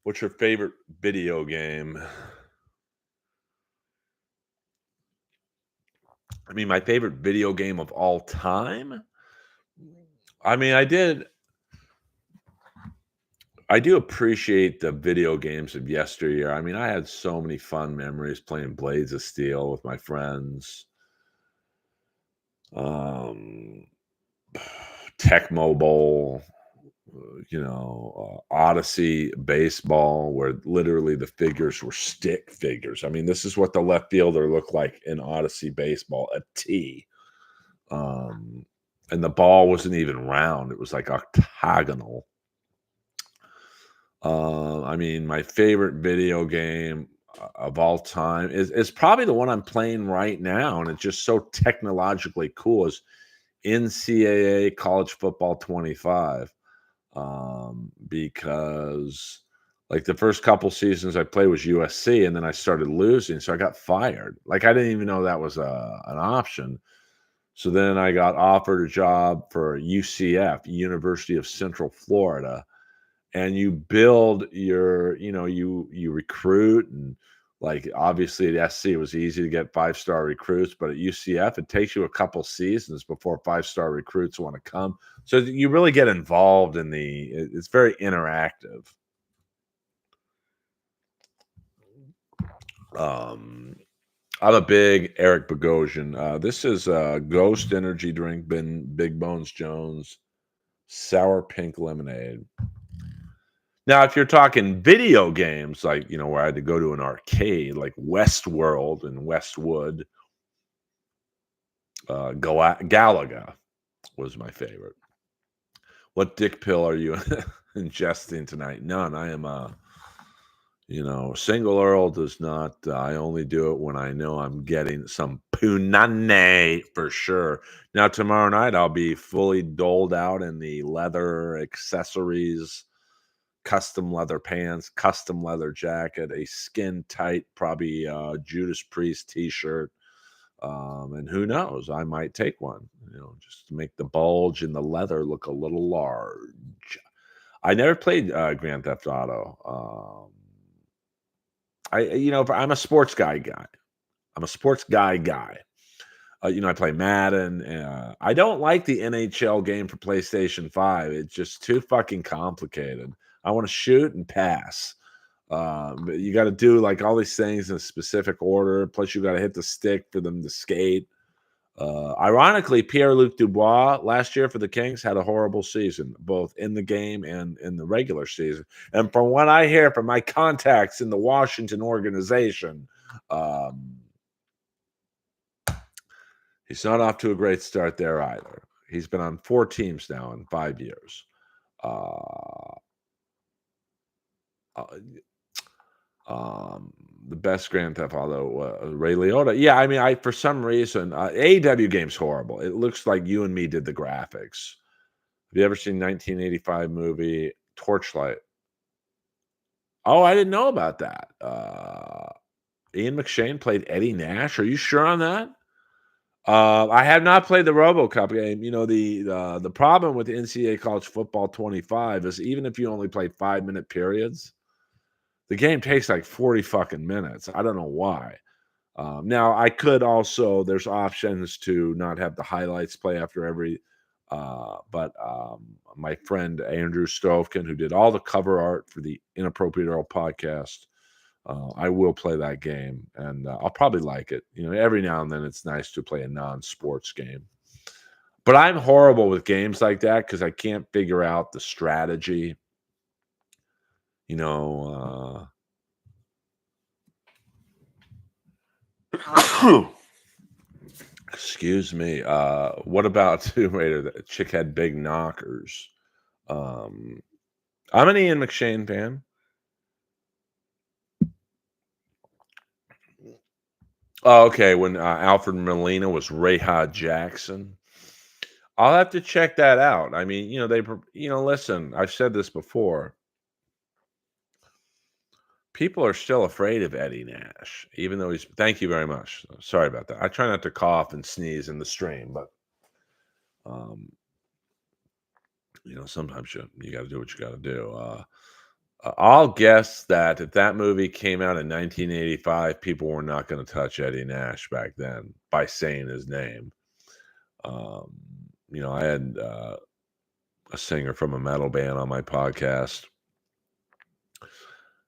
What's your favorite video game? I mean, my favorite video game of all time? I mean, I do appreciate the video games of yesteryear. I mean, I had so many fun memories playing Blades of Steel with my friends. Um, Tecmo Bowl, Odyssey baseball, where literally the figures were stick figures. I mean, this is what the left fielder looked like in Odyssey baseball, a T. Um, and the ball wasn't even round; it was like octagonal. I mean, my favorite video game of all time is probably the one I'm playing right now, and it's just so technologically cool. Is NCAA College Football 25, because like the first couple seasons I played was USC, and then I started losing, so I got fired. Like I didn't even know that was an option. So then I got offered a job for UCF, University of Central Florida, and you build your you recruit, and like obviously at SC it was easy to get 5-star recruits, but at UCF it takes you a couple seasons before 5-star recruits want to come, so you really get involved in it's very interactive. um I'm a big Eric Bogosian. This is Ghost energy drink, Big Bones Jones, sour pink lemonade. Now, if you're talking video games, like, where I had to go to an arcade, like Westworld and Westwood, Galaga was my favorite. What dick pill are you ingesting tonight? None. I am single Earl does not. I only do it when I know I'm getting some punane for sure. Now, tomorrow night, I'll be fully doled out in the leather accessories, custom leather pants, custom leather jacket, a skin tight, probably Judas Priest t-shirt. And who knows, I might take one, just to make the bulge in the leather look a little large. I never played Grand Theft Auto. I'm a sports guy. I'm a sports guy. I play Madden. I don't like the NHL game for PlayStation 5. It's just too fucking complicated. I want to shoot and pass. But you got to do like all these things in a specific order. Plus, you got to hit the stick for them to skate. Ironically, Pierre-Luc Dubois last year for the Kings had a horrible season, both in the game and in the regular season. And from what I hear from my contacts in the Washington organization, um, he's not off to a great start there either. He's been on 4 teams now in 5 years. Uh, uh, the best Grand Theft Auto, Ray Liotta. Yeah, I mean, for some reason, AEW game's horrible. It looks like you and me did the graphics. Have you ever seen 1985 movie Torchlight? Oh, I didn't know about that. Ian McShane played Eddie Nash. Are you sure on that? I have not played the RoboCop game. The problem with NCAA College Football 25 is even if you only play 5-minute periods, the game takes like 40 fucking minutes. I don't know why. Now I could also there's options to not have the highlights play after every but my friend Andrew Stovkin, who did all the cover art for the Inappropriate Earl podcast, I will play that game, and I'll probably like it. You know, every now and then it's nice to play a non-sports game. But I'm horrible with games like that because I can't figure out the strategy. You know, excuse me. What about Tomb Raider? The chick had big knockers. Um, I'm an Ian McShane fan. Oh, okay. When Alfred Molina was Rayha Jackson, I'll have to check that out. I mean, listen. I've said this before. People are still afraid of Eddie Nash, even though he's. Thank you very much. Sorry about that. I try not to cough and sneeze in the stream, but um, sometimes you got to do what you got to do. I'll guess that if that movie came out in 1985, people were not going to touch Eddie Nash back then by saying his name. Um, I had a singer from a metal band on my podcast,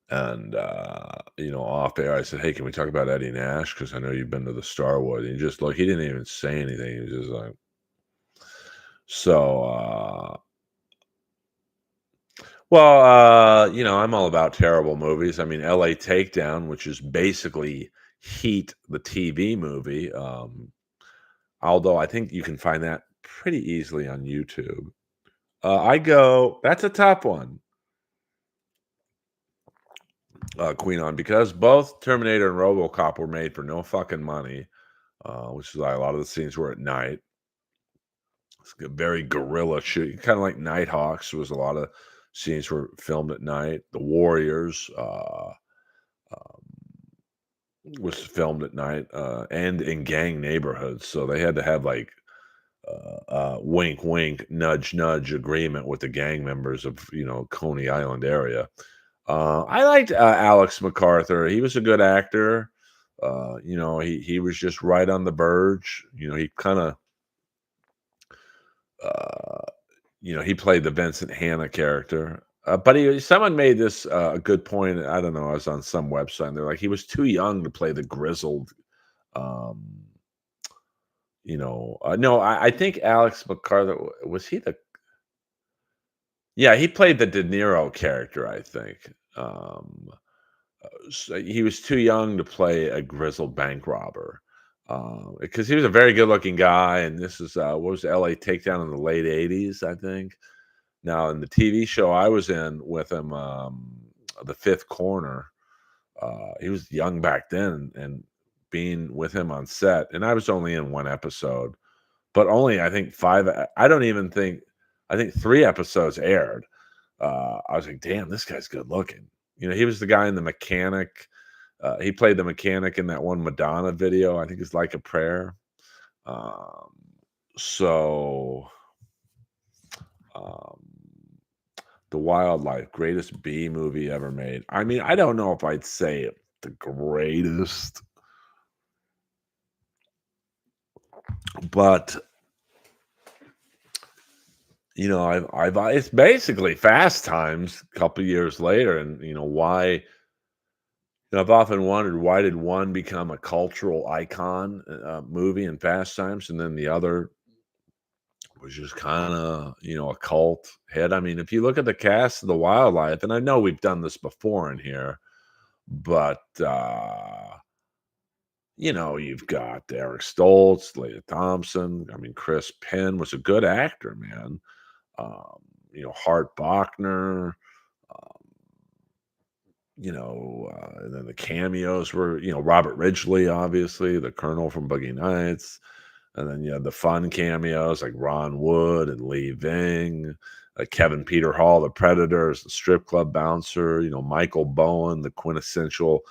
and off air, I said, "Hey, can we talk about Eddie Nash? Because I know you've been to the Starwood." And he just look, he didn't even say anything. He was just like, so. Well, I'm all about terrible movies. I mean, L.A. Takedown, which is basically Heat, the TV movie. Although I think you can find that pretty easily on YouTube. That's a tough one, Queen on, because both Terminator and RoboCop were made for no fucking money, which is why a lot of the scenes were at night. It's a very guerrilla shoot, kind of like Nighthawks. Was a lot of scenes were filmed at night. The Warriors um, was filmed at night and in gang neighborhoods, so they had to have like wink, wink, nudge, nudge agreement with the gang members of Coney Island area. I liked Alex MacArthur. He was a good actor. He was just right on the verge. He kind of uh, he played the Vincent Hanna character. But someone made this a good point. I don't know. I was on some website, and they're like, he was too young to play the grizzled. Um, no, I think Alex MacArthur was he the yeah, he played the De Niro character, I think. He was too young to play a grizzled bank robber, because he was a very good-looking guy, and this is, what was LA Takedown in the late '80s, I think. Now, in the TV show I was in with him, The Fifth Corner, he was young back then, and being with him on set and I was only in 1 episode, but only I think 5 I don't even think I think 3 episodes aired. I was like, "Damn, this guy's good looking." He was the guy in The Mechanic. He played the mechanic in that one Madonna video, I think it's Like a Prayer. Um, so, um, The Wildlife, greatest B movie ever made. I mean, I don't know if I'd say the greatest, but it's basically Fast Times a couple years later, and why. I've often wondered why did one become a cultural icon movie in Fast Times, and then the other was just kind of a cult hit. I mean, if you look at the cast of The Wildlife, and I know we've done this before in here, but you've got Eric Stoltz, Leah Thompson. I mean, Chris Penn was a good actor, man. Um, Hart Bachner. Um, and then the cameos were, Robert Ridgely, obviously, the Colonel from Boogie Nights. And then you had the fun cameos like Ron Wood and Lee Ving, Kevin Peter Hall, the Predators, the strip club bouncer, Michael Bowen, the quintessential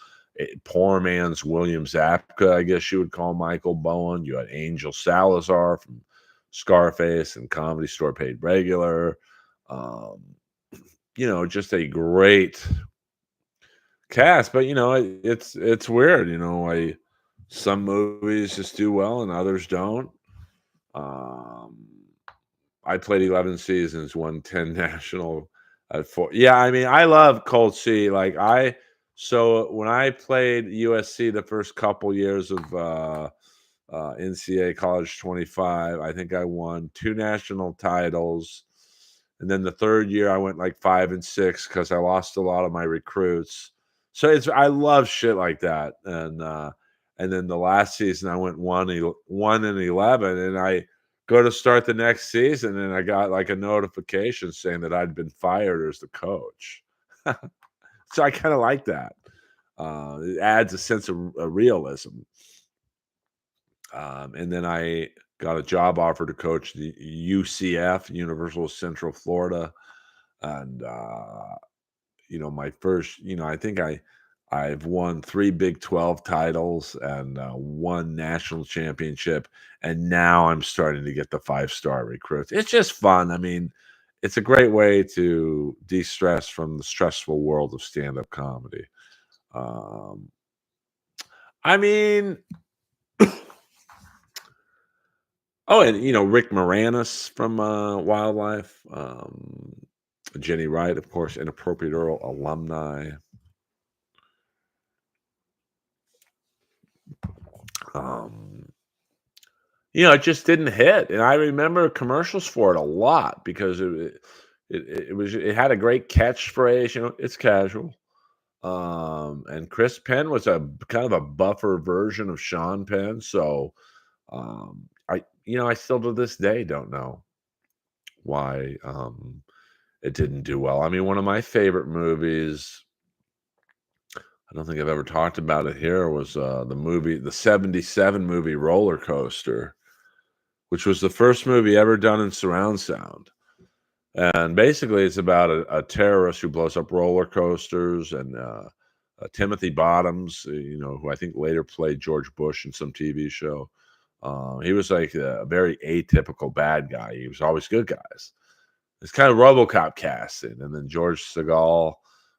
poor man's William Zabka, I guess you would call Michael Bowen. You had Angel Salazar from Scarface and Comedy Store Paid Regular. Um, just a great cast, but it's weird. Some movies just do well and others don't. Um, I played 11 seasons, won 10 national at 4. Yeah, I mean, I love Cold Sea. So when I played USC the first couple years of NCAA College 25, I think I won 2 national titles. And then the 3rd year I went like 5 and 6 because I lost a lot of my recruits. So I love shit like that. And then the last season I went 1 and 11, and I go to start the next season, and I got like a notification saying that I'd been fired as the coach. So I kind of like that. It adds a sense of realism. And then I got a job offer to coach the UCF, Universal Central Florida, and my first, I think I've won 3 Big 12 titles and 1 national championship, and now I'm starting to get the 5-star recruits. It's just fun. I mean, it's a great way to de-stress from the stressful world of stand-up comedy. Um, I mean, oh, and Rick Moranis from Wildlife, Jenny Wright, of course, Inappropriate Earl alumni. Um, it just didn't hit, and I remember commercials for it a lot because it had a great catchphrase, "It's casual." And Chris Penn was a kind of a buffer version of Sean Penn, so, I still to this day don't know why, it didn't do well. I mean, one of my favorite movies, I don't think I've ever talked about it here, was, the '77 movie Roller Coaster, which was the first movie ever done in surround sound. And basically, it's about a terrorist who blows up roller coasters, and Timothy Bottoms, who I think later played George Bush in some TV show. He was like a very atypical bad guy. He was always good guys. It's kind of RoboCop casting, and then George Segal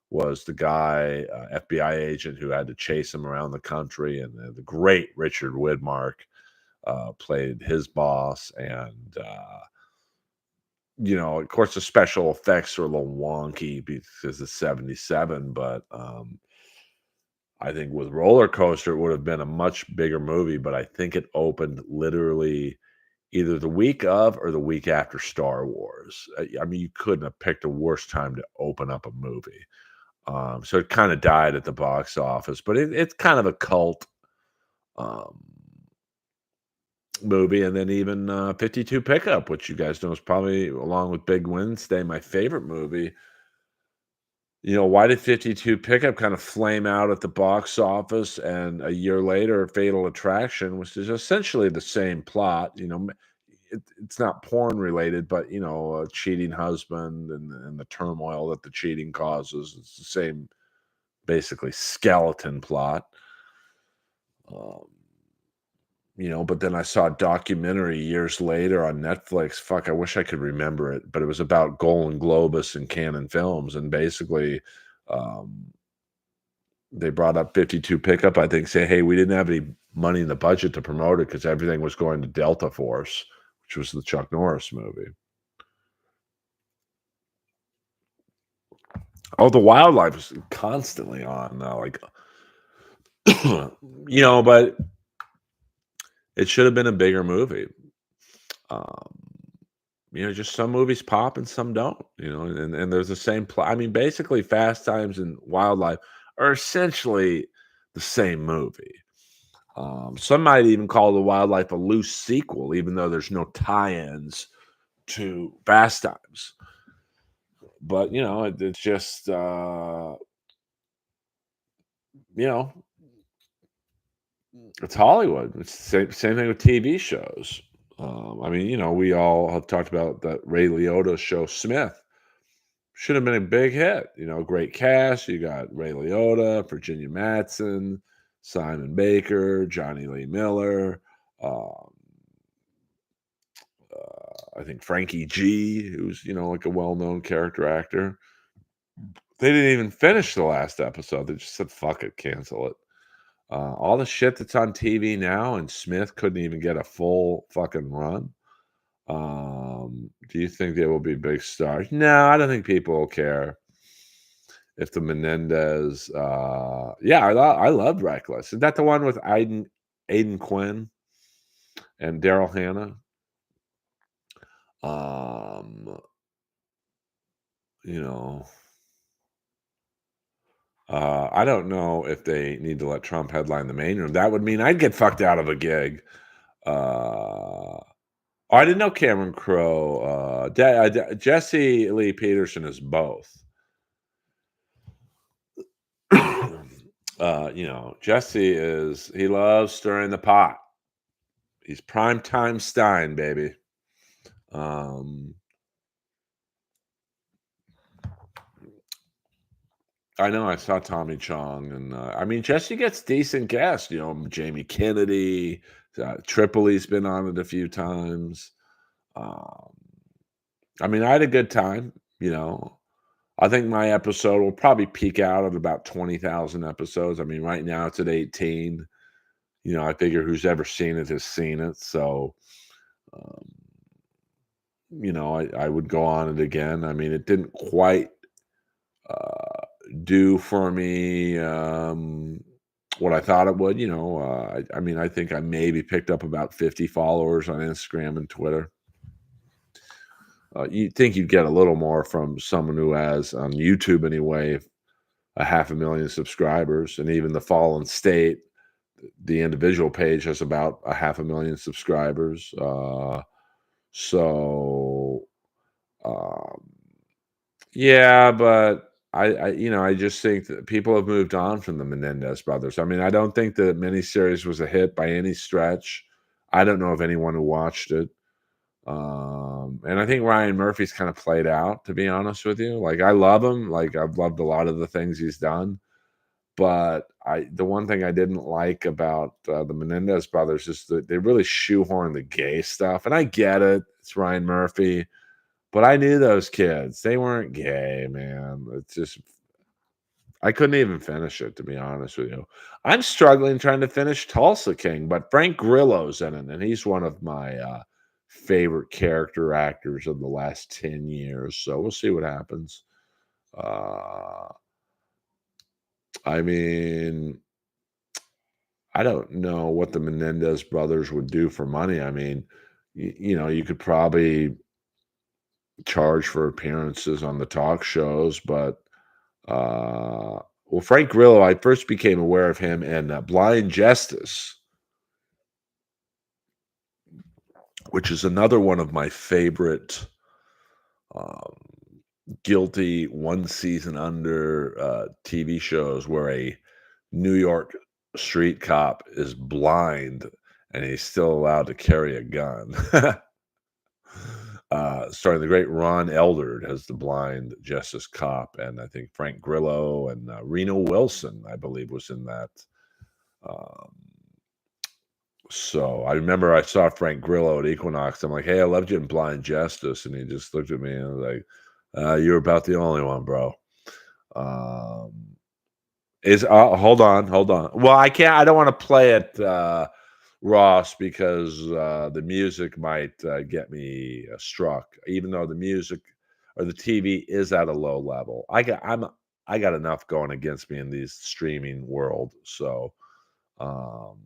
was the guy, FBI agent who had to chase him around the country, and the great Richard Widmark played his boss, and of course, the special effects are a little wonky because it's '77, but I think with Roller Coaster, it would have been a much bigger movie, but I think it opened literally either the week of or the week after Star Wars. I mean, you couldn't have picked a worse time to open up a movie. So it kind of died at the box office, but it's kind of a cult um, movie. And then even 52 Pickup, which you guys know is probably, along with Big Wednesday, my favorite movie. Why did 52 Pickup kind of flame out at the box office, and a year later, Fatal Attraction, which is essentially the same plot, it's not porn related, but, a cheating husband and the turmoil that the cheating causes. It's the same, basically, skeleton plot. Um, but then I saw a documentary years later on Netflix. Fuck, I wish I could remember it, but it was about Golan Globus and Canon Films, and basically, um, they brought up 52 Pickup, I think, say, "Hey, we didn't have any money in the budget to promote it because everything was going to Delta Force," which was the Chuck Norris movie. Oh, the wildlife is constantly on now, like, but it should have been a bigger movie. Um, just some movies pop and some don't, and there's the same plot. I mean, basically, Fast Times and Wildlife are essentially the same movie. Some might even call The Wildlife a loose sequel, even though there's no tie-ins to Fast Times. But it's just you know, it's Hollywood. It's the same thing with TV shows. I mean, we all have talked about that Ray Liotta show Smith. Should have been a big hit. Great cast. You got Ray Liotta, Virginia Madsen, Simon Baker, Johnny Lee Miller. Um, I think Frankie G, who's like a well-known character actor. They didn't even finish the last episode. They just said, "Fuck it, cancel it." All the shit that's on TV now, and Smith couldn't even get a full fucking run. Do you think they will be big stars? No, I don't think people will care if the Menendez. Yeah, I loved Reckless. Is that the one with Aiden Quinn and Daryl Hannah? Um, you know, I don't know if they need to let Trump headline the main room. That would mean I'd get fucked out of a gig. Oh, I didn't know Cameron Crowe. Jesse Lee Peterson is both. Jesse he loves stirring the pot. He's prime time Stein, baby. Um, I know I saw Tommy Chong, and I mean Jesse gets decent guests. Jamie Kennedy, Tripoli's been on it a few times. Um, I mean, I had a good time. I think my episode will probably peak out at about 20,000 episodes. I mean, right now it's at 18. I figure who's ever seen it has seen it. So, um, I would go on it again. I mean, it didn't quite uh, do for me what I thought it would. I mean, I think I maybe picked up about 50 followers on Instagram and Twitter. You'd think you'd get a little more from someone who has, on YouTube anyway, a 500,000 subscribers, and even the Fallen State, the individual page has about a 500,000 subscribers. So, um, yeah, but I just think that people have moved on from the Menendez brothers. I mean, I don't think the miniseries was a hit by any stretch. I don't know of anyone who watched it. And I think Ryan Murphy's kind of played out, to be honest with you. Like, I love him. Like, I've loved a lot of the things he's done. But the one thing I didn't like about the Menendez brothers is that they really shoehorn the gay stuff. And I get it. It's Ryan Murphy. But I knew those kids. They weren't gay, man. It's just I couldn't even finish it, to be honest with you. I'm struggling trying to finish Tulsa King, but Frank Grillo's in it, and he's one of my favorite character actors of the last 10 years. So we'll see what happens. Uh, I mean, I don't know what the Menendez brothers would do for money. I mean, you could probably charge for appearances on the talk shows, but well, Frank Grillo, I first became aware of him in Blind Justice, which is another one of my favorite um, guilty one season under TV shows where a New York street cop is blind and he's still allowed to carry a gun. Starring the great Ron Eldard as the blind justice cop, and I think Frank Grillo and Reno Wilson, I believe, was in that. Um, so I remember I saw Frank Grillo at Equinox. I'm like, "Hey, I loved you in Blind Justice," and he just looked at me and was like, "You're about the only one, bro." Um, hold on, hold on. Well, I can't. I don't want to play it, Ross, because the music might get me struck. Even though the music or the TV is at a low level, I got enough going against me in these streaming world. So, um,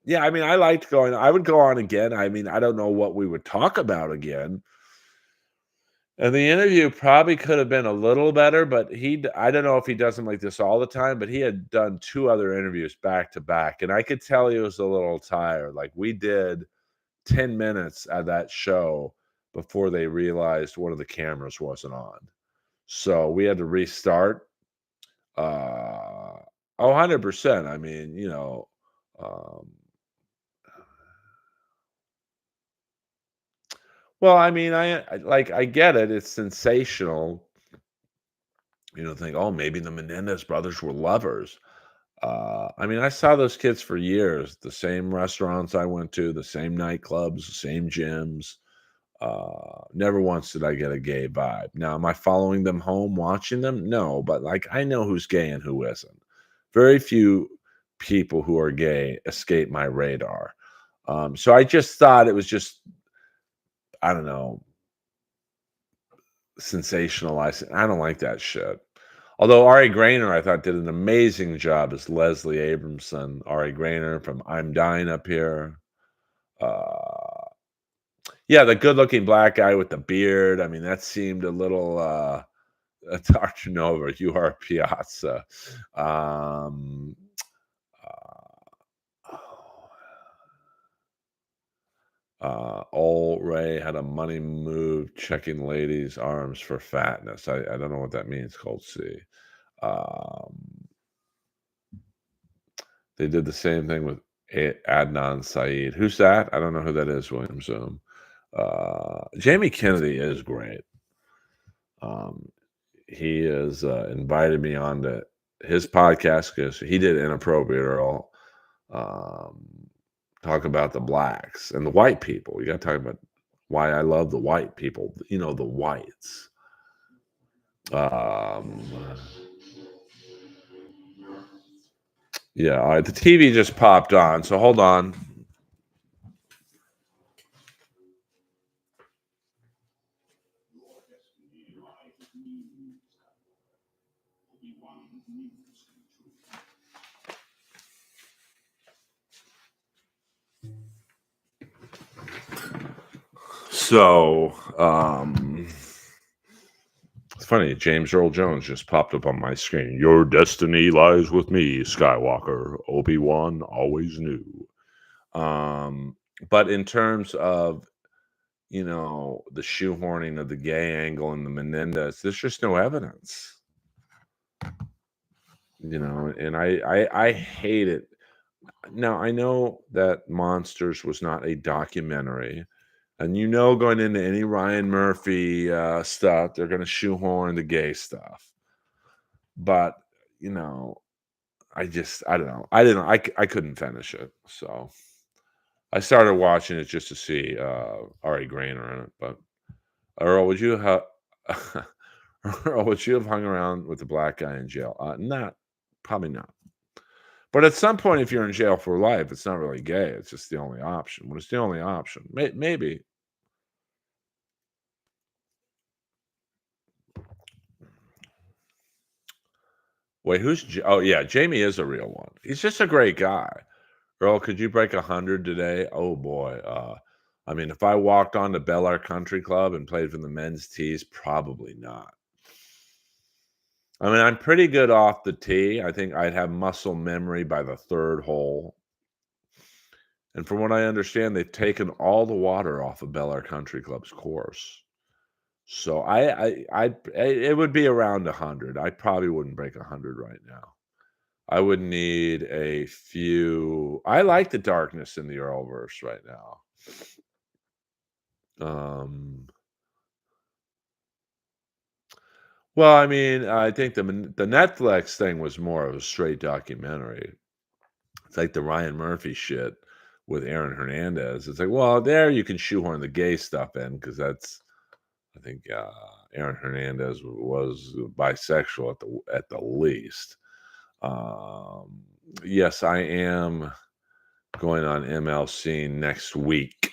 yeah, I mean, I liked going. I would go on again. I mean, I don't know what we would talk about again. And the interview probably could have been a little better, but I don't know if he does them like this all the time, but he had done 2 other interviews back to back, and I could tell he was a little tired. Like, we did 10 minutes of that show before they realized one of the cameras wasn't on. So, we had to restart. Uh, 100%. I mean, um well, I mean, I get it. It's sensational. Think, "Oh, maybe the Menendez brothers were lovers." I mean, I saw those kids for years, the same restaurants I went to, the same nightclubs, the same gyms. Never once did I get a gay vibe. Now, am I following them home, watching them? No, but like I know who's gay and who isn't. Very few people who are gay escape my radar. So I just thought it was just, I don't know, sensationalizing. I don't like that shit. Although Ari Grainer, I thought, did an amazing job as Leslie Abramson. Ari Grainer from I'm Dying Up Here. Uh, yeah, the good-looking black guy with the beard. I mean, that seemed a little Dr. Nova. You are a Piazza. Um, uh, Old Ray had a money move checking ladies' arms for fatness. I don't know what that means. Cold C. Um, they did the same thing with Adnan Saeed. Who's that? I don't know who that is, William Zoom. Jamie Kennedy is great. Um, he has invited me on to his podcast because he did Inappropriate Earl. Um, talk about the blacks and the white people. You got to talk about why I love the white people. You know, the whites. Um, yeah, all right. The TV just popped on, so hold on. So, it's funny. James Earl Jones just popped up on my screen. Your destiny lies with me, Skywalker. Obi-Wan always knew. Um, but in terms of, the shoehorning of the gay angle and the Menendez, there's just no evidence. And I hate it. Now I know that Monsters was not a documentary, and going into any Ryan Murphy stuff, they're going to shoehorn the gay stuff. But you know, I don't know. I didn't. I couldn't finish it, so I started watching it just to see Ari Grainer in it. But Earl, would you have Earl, would you have hung around with the black guy in jail? Not probably not. But at some point, if you're in jail for life, it's not really gay. It's just the only option. When it's the only option, maybe. Wait, oh yeah, Jamie is a real one. He's just a great guy. Earl, could you break 100 today? Oh boy. I mean, if I walked on to Bel Air Country Club and played for the men's tees, probably not. I mean, I'm pretty good off the tee. I think I'd have muscle memory by the third hole. And from what I understand, they've taken all the water off of Bel Air Country Club's course. So it would be around 100. I probably wouldn't break 100 right now. I would need a few. I like the darkness in the Earlverse right now. Um, well, I mean, I think the Netflix thing was more of a straight documentary. It's like the Ryan Murphy shit with Aaron Hernandez. It's like, well, there you can shoehorn the gay stuff in because I think Aaron Hernandez was bisexual at the least. Um, yes, I am going on MLC next week.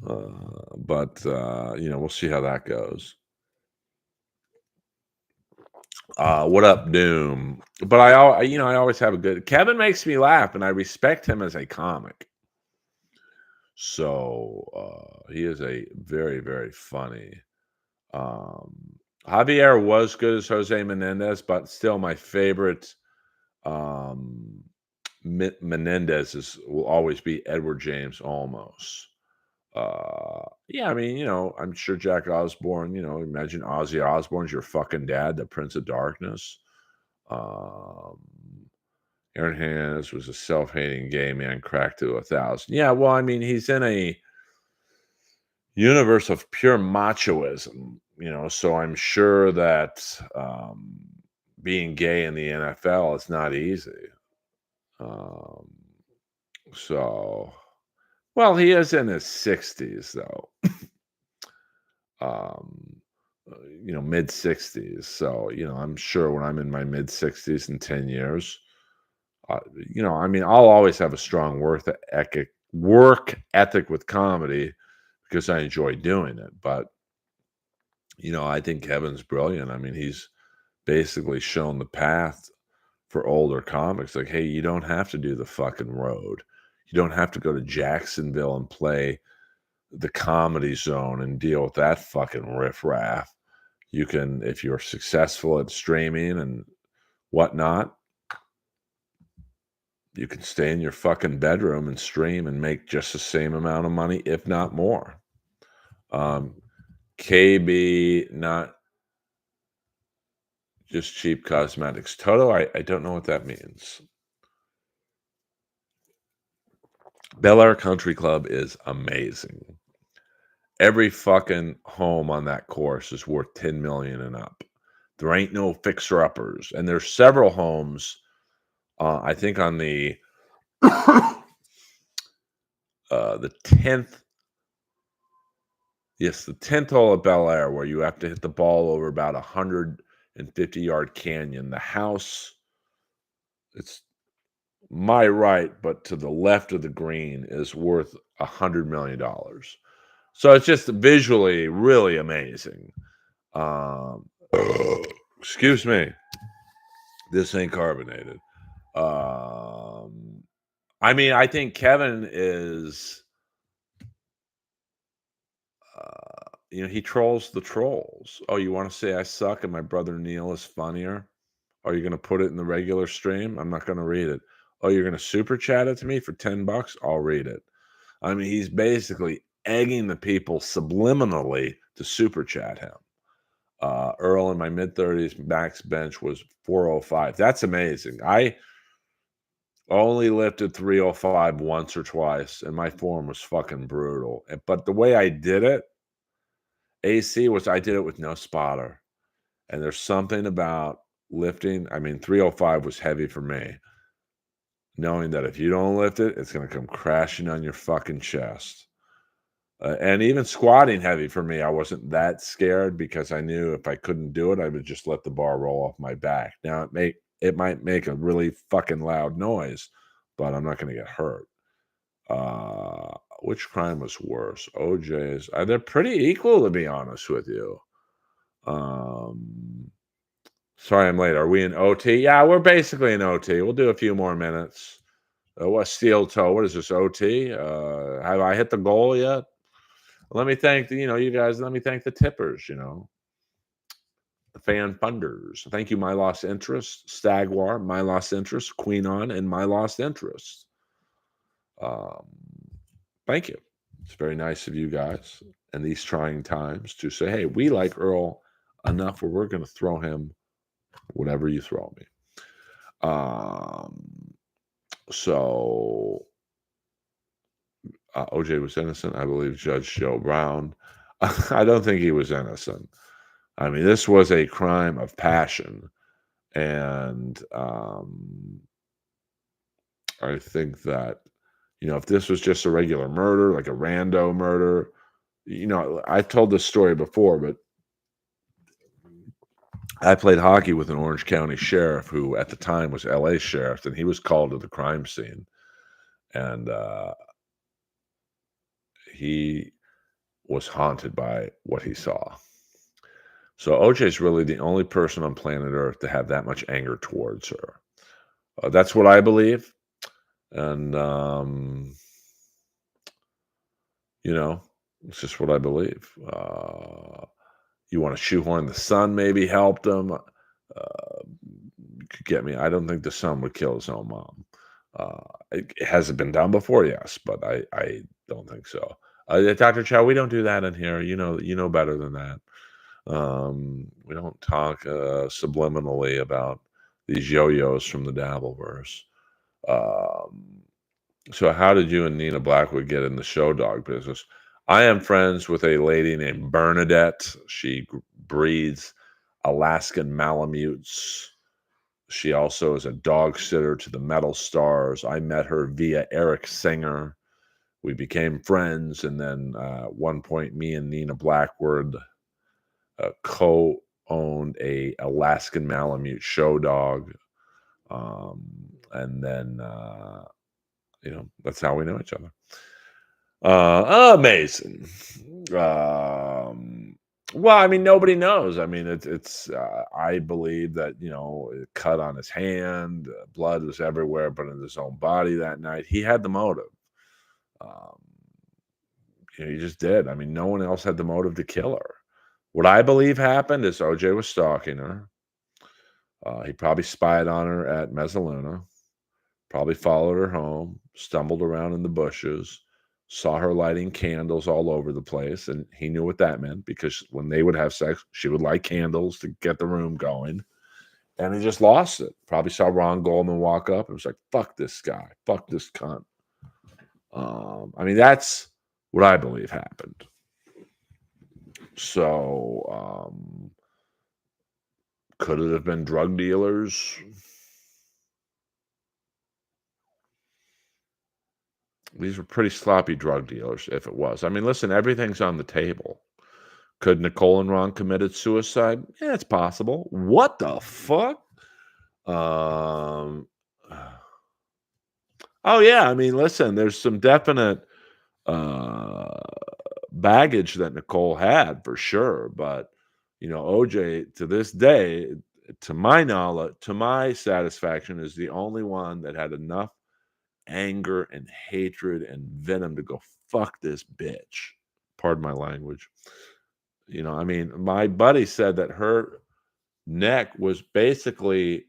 But we'll see how that goes. What up, Doom? But I always have a good. Kevin makes me laugh, and I respect him as a comic. So he is a very, very funny. Um, Javier was good as Jose Menendez, but still my favorite um, Menendez will always be Edward James Olmos. Yeah, I mean, I'm sure Jack Osborne, imagine Ozzy Osbourne's your fucking dad, the Prince of Darkness. Um, Aaron Hernandez was a self-hating gay man cracked to 1,000. Yeah, well, I mean, he's in a universe of pure machoism, so I'm sure that being gay in the NFL is not easy. Um, so, well, he is in his 60s, though. Um, mid 60s. So, I'm sure when I'm in my mid 60s in 10 years, uh, I mean, I'll always have a strong work ethic with comedy because I enjoy doing it. But, I think Kevin's brilliant. I mean, he's basically shown the path for older comics. Like, hey, you don't have to do the fucking road. You don't have to go to Jacksonville and play the Comedy Zone and deal with that fucking riffraff. You can, if you're successful at streaming and whatnot, you can stay in your fucking bedroom and stream and make just the same amount of money, if not more. Um, KB, not just cheap cosmetics. Toto, I don't know what that means. Bel Air Country Club is amazing. Every fucking home on that course is worth 10 million and up. There ain't no fixer-uppers, and there's several homes, I think on the the 10th, yes, the 10th hole at Bel Air, where you have to hit the ball over about 150-yard canyon. The house, it's my right, but to the left of the green is worth $100 million. So it's just visually really amazing. Um, excuse me. This ain't carbonated. Um, I mean, I think Kevin is, he trolls the trolls. Oh, you want to say I suck and my brother Neil is funnier? Are you going to put it in the regular stream? I'm not going to read it. Oh, you're going to super chat it to me for $10? I'll read it. I mean, he's basically egging the people subliminally to super chat him. Earl in my mid 30s, max bench was 405. That's amazing. I only lifted 305 once or twice, and my form was fucking brutal. But the way I did it, AC, was I did it with no spotter. And there's something about lifting. I mean, 305 was heavy for me, knowing that if you don't lift it, it's going to come crashing on your fucking chest. And even squatting heavy for me, I wasn't that scared because I knew if I couldn't do it, I would just let the bar roll off my back. Now it might make a really fucking loud noise, but I'm not going to get hurt. Which crime was worse? OJ's. They're pretty equal, to be honest with you. Sorry I'm late. Are we in OT? Yeah, we're basically in OT. We'll do a few more minutes. What steel toe? What is this, OT? Have I hit the goal yet? Let me thank you guys. Let me thank the tippers. The fan funders. Thank you, My Lost Interest, Stagwar, My Lost Interest, Queen On, and My Lost Interest. Um, thank you. It's very nice of you guys in these trying times to say, hey, we like Earl enough where we're going to throw him whatever you throw me. So OJ was innocent. I believe Judge Joe Brown. I don't think he was innocent. I mean, this was a crime of passion. And I think that, if this was just a regular murder, like a rando murder, I've told this story before, but I played hockey with an Orange County sheriff who at the time was LA sheriff, and he was called to the crime scene. And he was haunted by what he saw. So OJ is really the only person on planet Earth to have that much anger towards her. That's what I believe. And, it's just what I believe. You want to shoehorn the son maybe helped him. Could get me. I don't think the son would kill his own mom. Has it been done before? Yes, but I don't think so. Dr. Chow, we don't do that in here. You know better than that. We don't talk subliminally about these yo-yos from the Dabbleverse. So how did you and Nina Blackwood get in the show dog business? I am friends with a lady named Bernadette. She breeds Alaskan Malamutes. She also is a dog sitter to the metal stars. I met her via Eric Singer. We became friends, and then at one point, me and Nina Blackwood co-owned a Alaskan Malamute show dog, um, and then that's how we know each other. Amazing. Um, well, I mean, nobody knows. I mean, I believe that it cut on his hand, blood was everywhere, but in his own body that night, he had the motive. Um, he just did. I mean, no one else had the motive to kill her. What I believe happened is OJ was stalking her. He probably spied on her at Mezzaluna. Probably followed her home, stumbled around in the bushes, saw her lighting candles all over the place, and he knew what that meant because when they would have sex, she would light candles to get the room going, and he just lost it. Probably saw Ron Goldman walk up and was like, "Fuck this guy, fuck this cunt." I mean, that's what I believe happened. So, could it have been drug dealers? These were pretty sloppy drug dealers, if it was. I mean, listen, everything's on the table. Could Nicole and Ron committed suicide? Yeah, it's possible. What the fuck? Um, oh yeah, I mean, listen, there's some definite uh, baggage that Nicole had for sure, but OJ to this day, to my knowledge, to my satisfaction, is the only one that had enough anger and hatred and venom to go fuck this bitch. Pardon my language. I mean, my buddy said that her neck was basically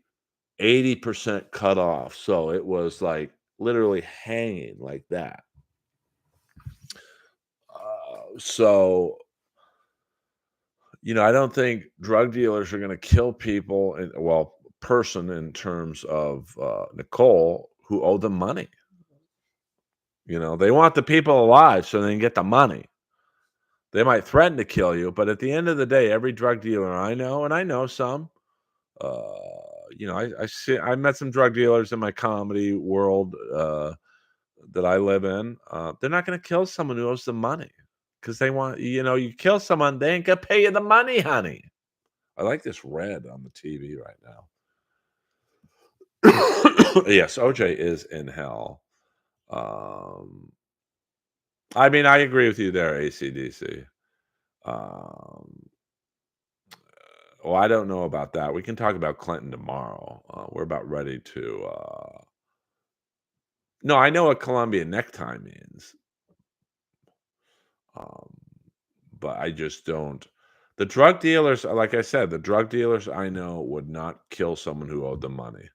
80% cut off. So it was like literally hanging like that. So, I don't think drug dealers are going to kill people, person in terms of Nicole who owe them money. They want the people alive so they can get the money. They might threaten to kill you, but at the end of the day, every drug dealer I know, and I know some, I met some drug dealers in my comedy world that I live in. They're not going to kill someone who owes them money because they want, you kill someone, they ain't going to pay you the money, honey. I like this red on the TV right now. Yes, OJ is in hell. I mean, I agree with you there, ACDC. Well, I don't know about that. We can talk about Clinton tomorrow. We're about ready to. No, I know what Colombian necktie means, um, but I just don't. The drug dealers, like I said, the drug dealers I know would not kill someone who owed them money.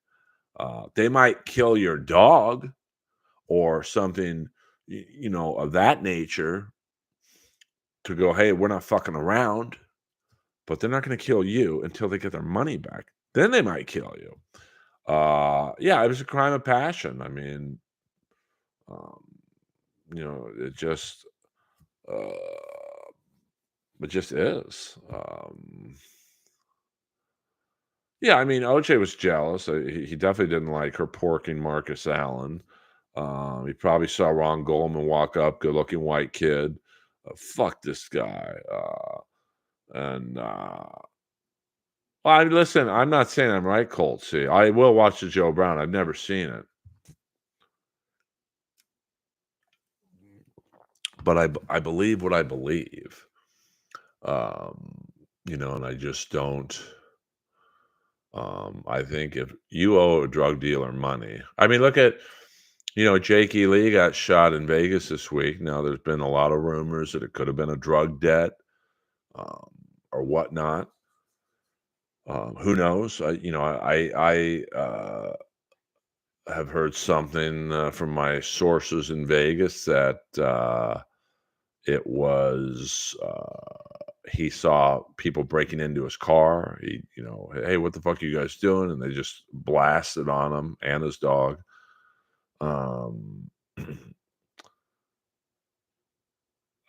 They might kill your dog or something, of that nature to go, hey, we're not fucking around, but they're not going to kill you until they get their money back. Then they might kill you. Yeah, it was a crime of passion. I mean, um, it just uh, is. Yeah, I mean, OJ was jealous. He definitely didn't like her porking Marcus Allen. He probably saw Ron Goldman walk up, good-looking white kid. Fuck this guy. And well, listen, I'm not saying I'm right, Colt. See, I will watch the Joe Brown. I've never seen it, but I believe what I believe. Um, and I just don't. I think if you owe a drug dealer money, I mean, look at, Jake E. Lee got shot in Vegas this week. Now, there's been a lot of rumors that it could have been a drug debt um, or whatnot. Who knows? I have heard something from my sources in Vegas that it was he saw people breaking into his car. Hey, what the fuck are you guys doing? And they just blasted on him and his dog. Um,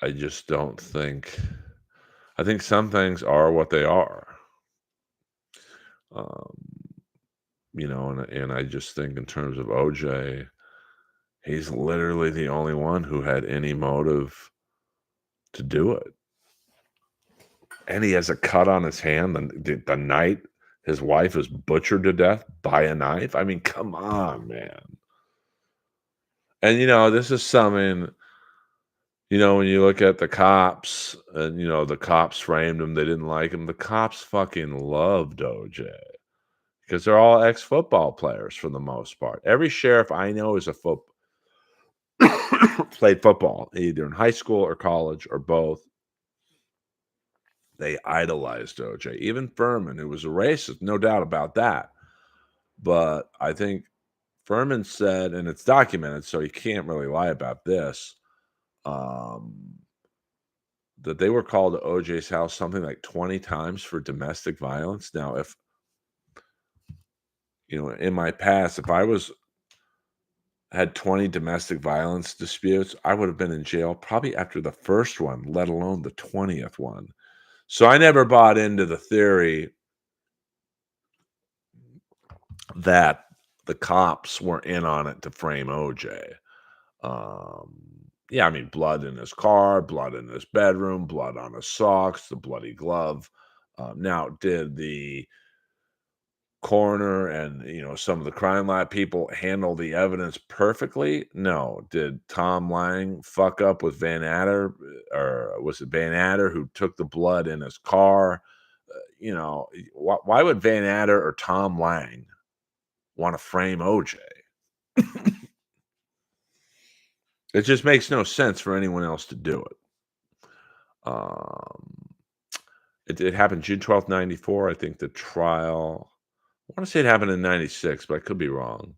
I just don't think. I think some things are what they are. Um, and I just think in terms of OJ, he's literally the only one who had any motive to do it. and he has a cut on his hand the night his wife is butchered to death by a knife. I mean, come on, man. And, this is something, when you look at the cops and, the cops framed him, they didn't like him. The cops fucking loved OJ because they're all ex-football players for the most part. Every sheriff I know is a foot played football, either in high school or college or both. They idolized OJ. Even Furman, who was a racist, no doubt about that. But I think Furman said, and it's documented, so you can't really lie about this, um, that they were called to OJ's house something like 20 times for domestic violence. Now, if, in my past, if I was had 20 domestic violence disputes, I would have been in jail probably after the first one, let alone the 20th one. So I never bought into the theory that the cops were in on it to frame OJ. Um, yeah, I mean, blood in his car, blood in his bedroom, blood on his socks, the bloody glove. Now, did the coroner and some of the crime lab people handle the evidence perfectly? No. Did Tom Lang fuck up with Van Adder, or was it Van Adder who took the blood in his car? Why would Van Adder or Tom Lang want to frame OJ? It just makes no sense for anyone else to do it. Um, it happened June 12th, 94. I think the trial, I want to say it happened in 96, but I could be wrong.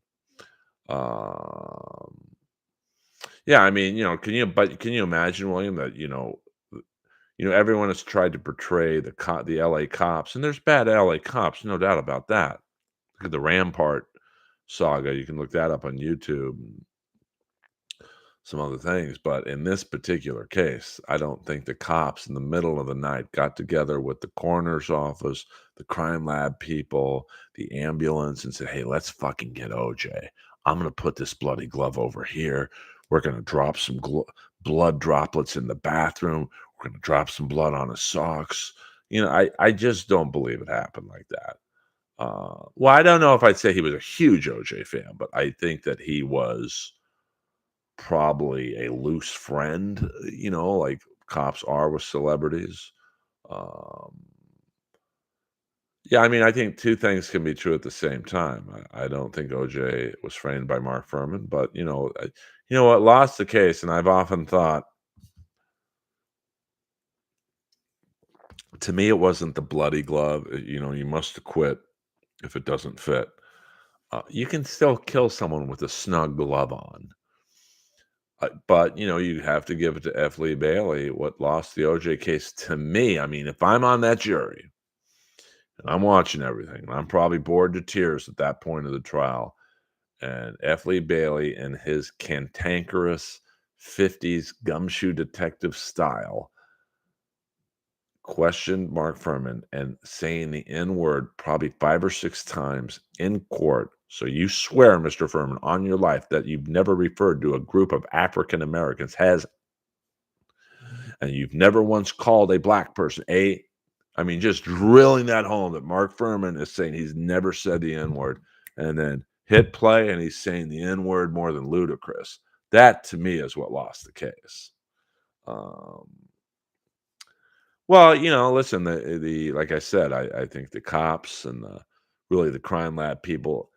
Um, yeah, I mean, can you imagine, William, that, everyone has tried to portray the LA cops, and there's bad LA cops, no doubt about that. Look at the Rampart saga. You can look that up on YouTube. Some other things, but in this particular case, I don't think the cops in the middle of the night got together with the coroner's office, the crime lab people, the ambulance, and said, "Hey, let's fucking get OJ. I'm gonna put this bloody glove over here. We're gonna drop some blood droplets in the bathroom. We're gonna drop some blood on his socks." I just don't believe it happened like that. Well, I don't know if I'd say he was a huge OJ fan, but I think that he was probably a loose friend, like cops are with celebrities. Um, yeah, I mean, I think two things can be true at the same time. I don't think OJ was framed by Mark Furman, but what lost the case, and I've often thought, to me, it wasn't the bloody glove. You must acquit if it doesn't fit. You can still kill someone with a snug glove on. But, you have to give it to F. Lee Bailey. What lost the OJ case to me, I mean, if I'm on that jury and I'm watching everything, and I'm probably bored to tears at that point of the trial, and F. Lee Bailey in his cantankerous 50s gumshoe detective style questioned Mark Furman and saying the N word probably 5 or 6 times in court. So you swear, Mr. Furman, on your life that you've never referred to a group of African Americans and you've never once called a black person I mean, just drilling that home that Mark Furman is saying he's never said the N word, and then hit play and he's saying the N word more than ludicrous. That to me is what lost the case. Um, well, listen, the like I said, I think the cops and really the crime lab people,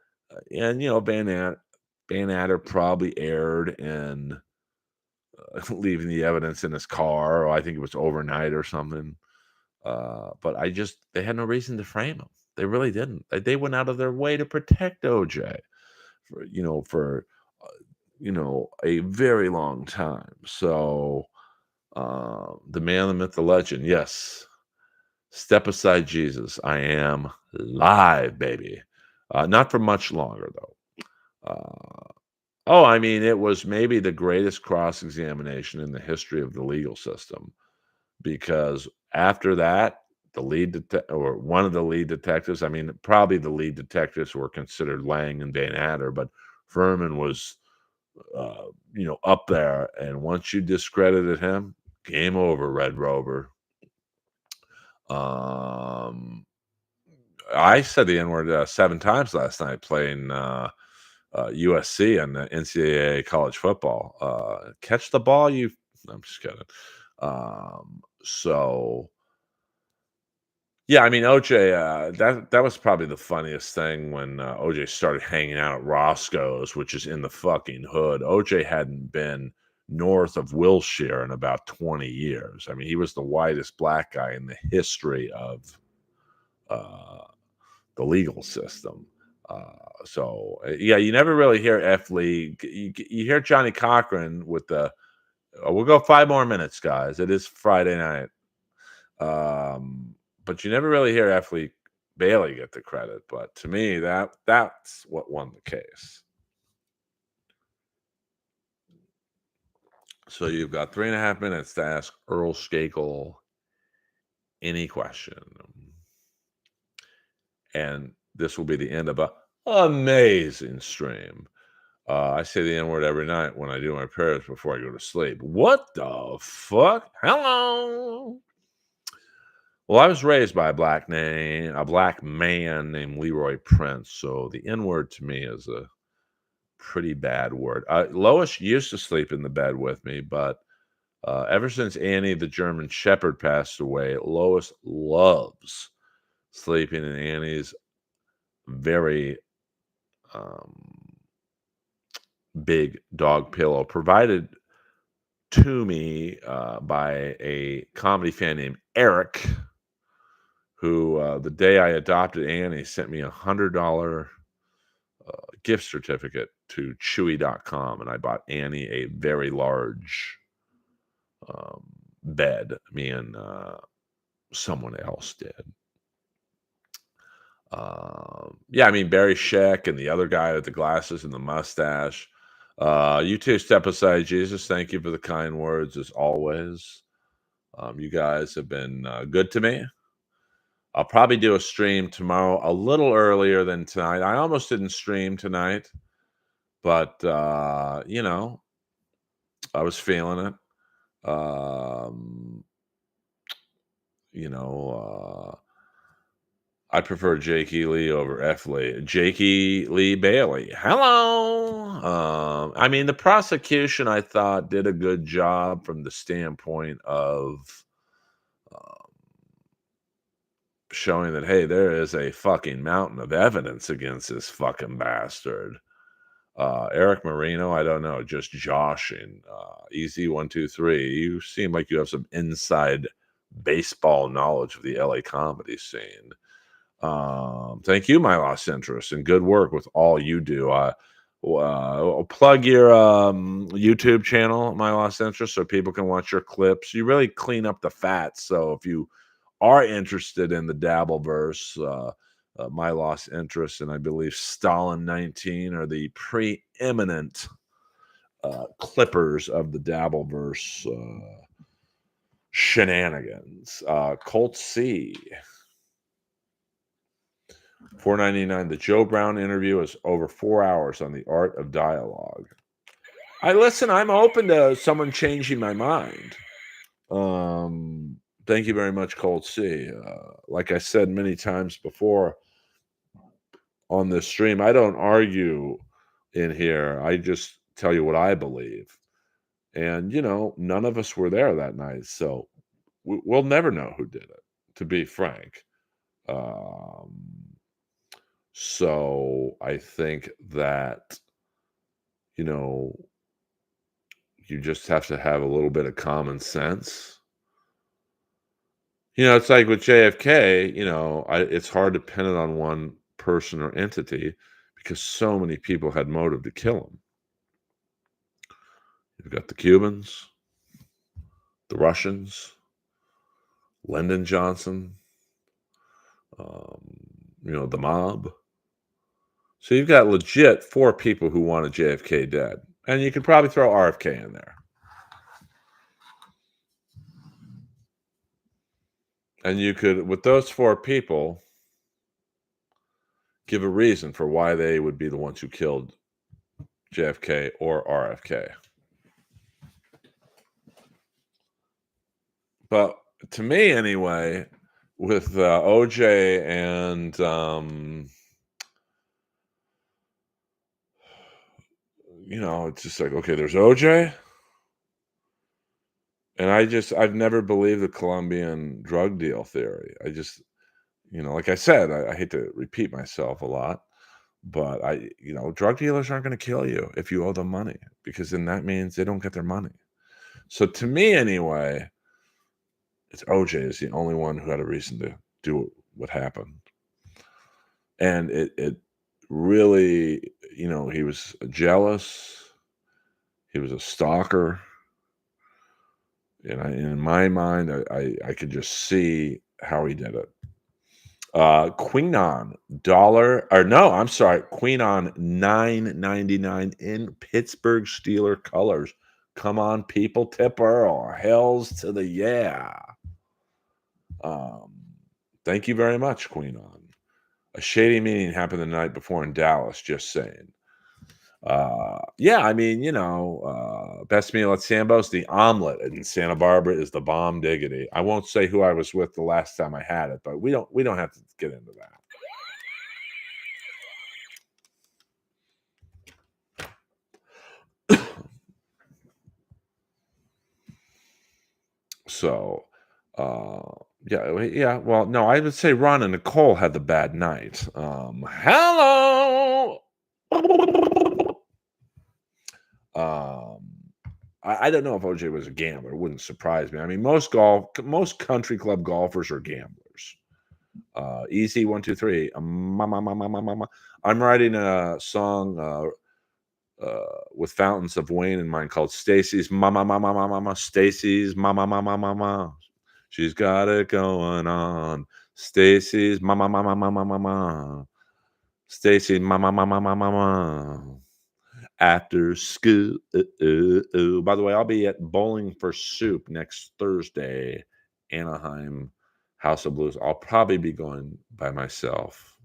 and Van Adder probably erred in leaving the evidence in his car, or I think it was overnight or something. But they had no reason to frame him. They really didn't. They went out of their way to protect OJ for a very long time. So the man, the myth, the legend. Yes, step aside, Jesus. I am live, baby. Not for much longer though. I mean, it was maybe the greatest cross examination in the history of the legal system. Because after that, or one of the lead detectives, I mean, probably the lead detectives were considered Lang and Van Adder, but Furman was, up there. And once you discredited him, game over, Red Rover. Um, I said the N word 7 times last night playing USC and the NCAA college football. Catch the ball, you. I'm just kidding. So yeah, I mean OJ. That was probably the funniest thing when OJ started hanging out at Roscoe's, which is in the fucking hood. OJ hadn't been north of Wilshire in about 20 years. I mean, he was the whitest black guy in the history of uh, the legal system. Yeah, you never really hear F. Lee. You hear Johnny Cochran with the. We'll go 5 more minutes, guys. It is Friday night. But you never really hear F. Lee Bailey get the credit. But to me, that's what won the case. So you've got 3.5 minutes to ask Earl Skakel any question. And this will be the end of a amazing stream. I say the N word every night when I do my prayers before I go to sleep. What the fuck? Hello. Well, I was raised by a black man named Leroy Prince. So the N word to me is a pretty bad word. Lois used to sleep in the bed with me, but ever since Annie the German Shepherd passed away, Lois loves sleeping in Annie's very big dog pillow provided to me by a comedy fan named Eric, who the day I adopted Annie sent me $100 gift certificate to Chewy.com, and I bought Annie a very large bed. Me and someone else did. Yeah, I mean Barry Sheck and the other guy with the glasses and the mustache. You two step aside, Jesus. Thank you for the kind words as always. You guys have been good to me. I'll probably do a stream tomorrow a little earlier than tonight. I almost didn't stream tonight, but I was feeling it. You know, I prefer Jakey Lee over F. Lee. Jakey Lee Bailey. Hello. I mean, the prosecution, I thought, did a good job from the standpoint of showing that, hey, there is a fucking mountain of evidence against this fucking bastard. Eric Marino, I don't know, just joshing. Easy123. You seem like you have some inside baseball knowledge of the LA comedy scene. Thank you, my lost interest, and good work with all you do. Plug your YouTube channel, my lost interest, so people can watch your clips. You really clean up the fat. So if you are interested in the Dabbleverse, my lost interest, and I believe Stalin 19 are the preeminent clippers of the Dabbleverse shenanigans. Colt C. $4.99. The Joe Brown interview is over 4 hours on the art of dialogue. I'm open to someone changing my mind. Thank you very much, Colt C. Like I said many times before on this stream, I don't argue in here. I just tell you what I believe. And, none of us were there that night. So we'll never know who did it, to be frank. So I think that, you just have to have a little bit of common sense. It's like with JFK, it's hard to pin it on one person or entity because so many people had motive to kill him. You've got the Cubans, the Russians, Lyndon Johnson, the mob. So you've got legit 4 people who wanted JFK dead. And you could probably throw RFK in there. And you could, with those 4 people, give a reason for why they would be the ones who killed JFK or RFK. But to me, anyway, with OJ and it's just like, okay, there's OJ, and I've never believed the Colombian drug deal theory. I just, like I said, I hate to repeat myself a lot, but drug dealers aren't going to kill you if you owe them money, because then that means they don't get their money. So to me, anyway, it's OJ is the only one who had a reason to do what happened, and it really, he was jealous. He was a stalker. And in my mind, I could just see how he did it. Queen on dollar or no, I'm sorry, Queen on 9.99 in Pittsburgh Steeler colors. Come on, people, tip Earl. Hells to the yeah. Um, Thank you very much, Queen on. A shady meeting happened the night before in Dallas. Just saying. Yeah, I mean, best meal at Sambo's, the omelet in Santa Barbara is the bomb diggity. I won't say who I was with the last time I had it, but we don't have to get into that. So, uh, yeah. Well, no, I would say Ron and Nicole had the bad night. Hello. Um, I don't know if OJ was a gambler. It wouldn't surprise me. I mean, most country club golfers are gamblers. Easy 1, 2, 3. I'm writing a song with Fountains of Wayne in mind called Stacy's Mama Mama Mama Mama. Stacy's Mama Mama Mama. She's got it going on. Stacy's Mama Mama Mama Mama. Stacy's Mama Mama Mama Mama. After school. By the way, I'll be at Bowling for Soup next Thursday, Anaheim House of Blues. I'll probably be going by myself.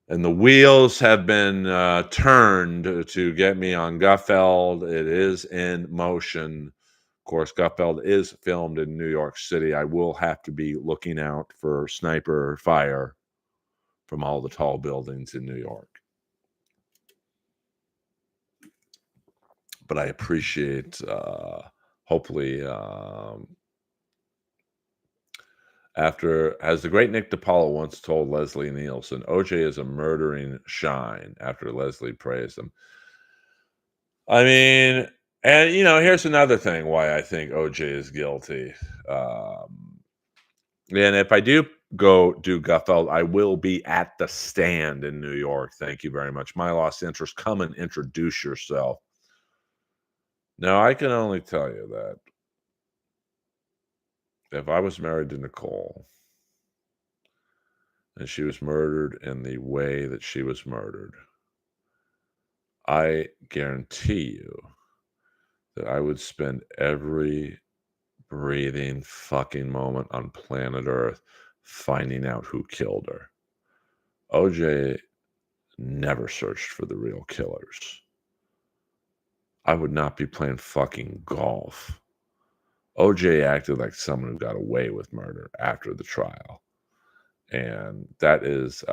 And the wheels have been turned to get me on Gutfeld. It is in motion. Of course, Gutfeld is filmed in New York City. I will have to be looking out for sniper fire from all the tall buildings in New York. But I appreciate, hopefully, as the great Nick DiPaolo once told Leslie Nielsen, OJ is a murdering shine after Leslie praised him. I mean, and here's another thing why I think OJ is guilty. And if I do go do Gutfeld, I will be at the stand in New York. Thank you very much. My lost interest. Come and introduce yourself. Now, I can only tell you that if I was married to Nicole and she was murdered in the way that she was murdered, I guarantee you that I would spend every breathing fucking moment on planet Earth finding out who killed her. OJ never searched for the real killers. I would not be playing fucking golf. OJ acted like someone who got away with murder after the trial. And that is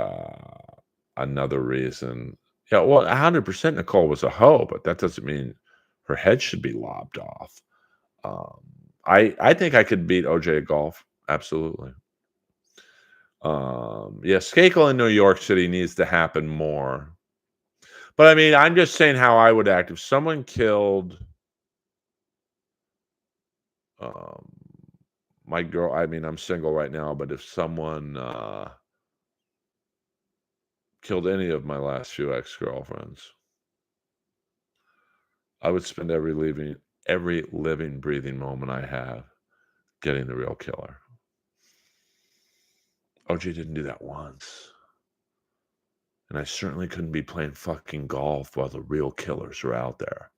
another reason. Yeah, well, 100% Nicole was a hoe, but that doesn't mean her head should be lobbed off. Um, I think I could beat OJ at golf. Absolutely. Yeah, Skakel in New York City needs to happen more. But I mean, I'm just saying how I would act if someone killed um, my girl. I mean, I'm single right now, but if someone killed any of my last few ex-girlfriends, I would spend every living, breathing moment I have getting the real killer. OJ didn't do that once. And I certainly couldn't be playing fucking golf while the real killers are out there.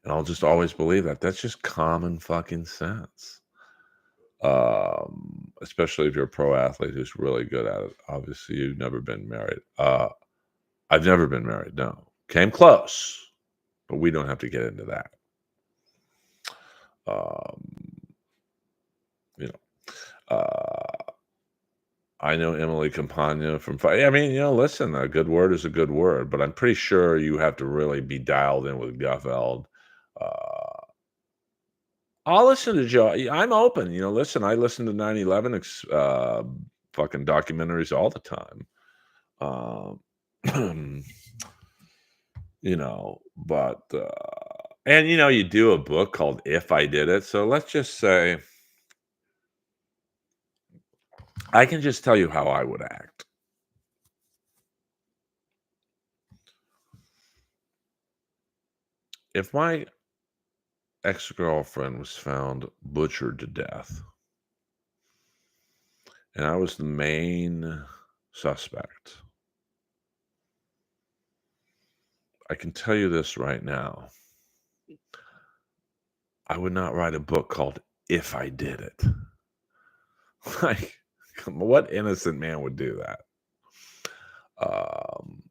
And I'll just always believe that. That's just common fucking sense. Especially if you're a pro athlete who's really good at it. Obviously, you've never been married. I've never been married, no. Came close, but we don't have to get into that. Uh, I know Emily Campagna from I mean, listen, a good word is a good word, but I'm pretty sure you have to really be dialed in with Gutfeld. Uh, I'll listen to Joe. I'm open. Listen, I listen to 9/11 fucking documentaries all the time. Um, but and you do a book called If I Did It. So let's just say I can just tell you how I would act. If my ex-girlfriend was found butchered to death and I was the main suspect, I can tell you this right now. I would not write a book called If I Did It. Like, what innocent man would do that? Um,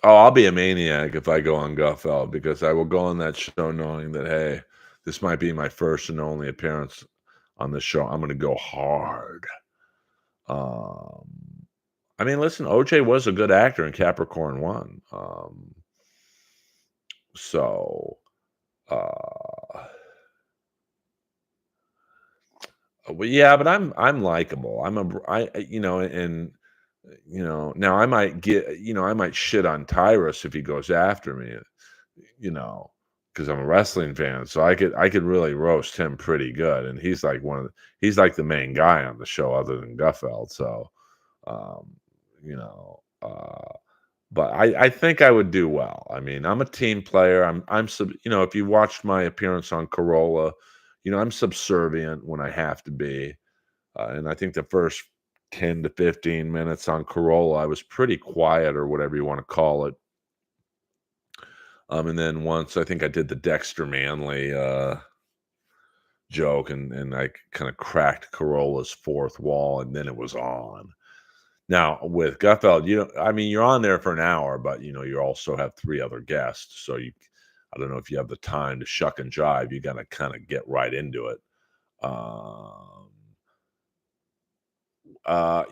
oh, I'll be a maniac if I go on Gutfeld because I will go on that show knowing that, hey, this might be my first and only appearance on the show. I'm going to go hard. Um, I mean, listen, OJ was a good actor in Capricorn One. So, uh, well, yeah, but I'm likable. And now I might shit on Tyrus if he goes after me, you know, because I'm a wrestling fan. So I could really roast him pretty good, and he's like the main guy on the show other than Gutfeld. So, um, you know, but I think I would do well. I mean, I'm a team player. If you watched my appearance on Corolla, I'm subservient when I have to be. And I think the first 10 to 15 minutes on Corolla, I was pretty quiet or whatever you want to call it. And then once I think I did the Dexter Manley joke and I kind of cracked Corolla's fourth wall and then it was on. Now with Gutfeld, I mean, you're on there for an hour, but you also have three other guests. So I don't know if you have the time to shuck and jive. You got to kind of get right into it. Um,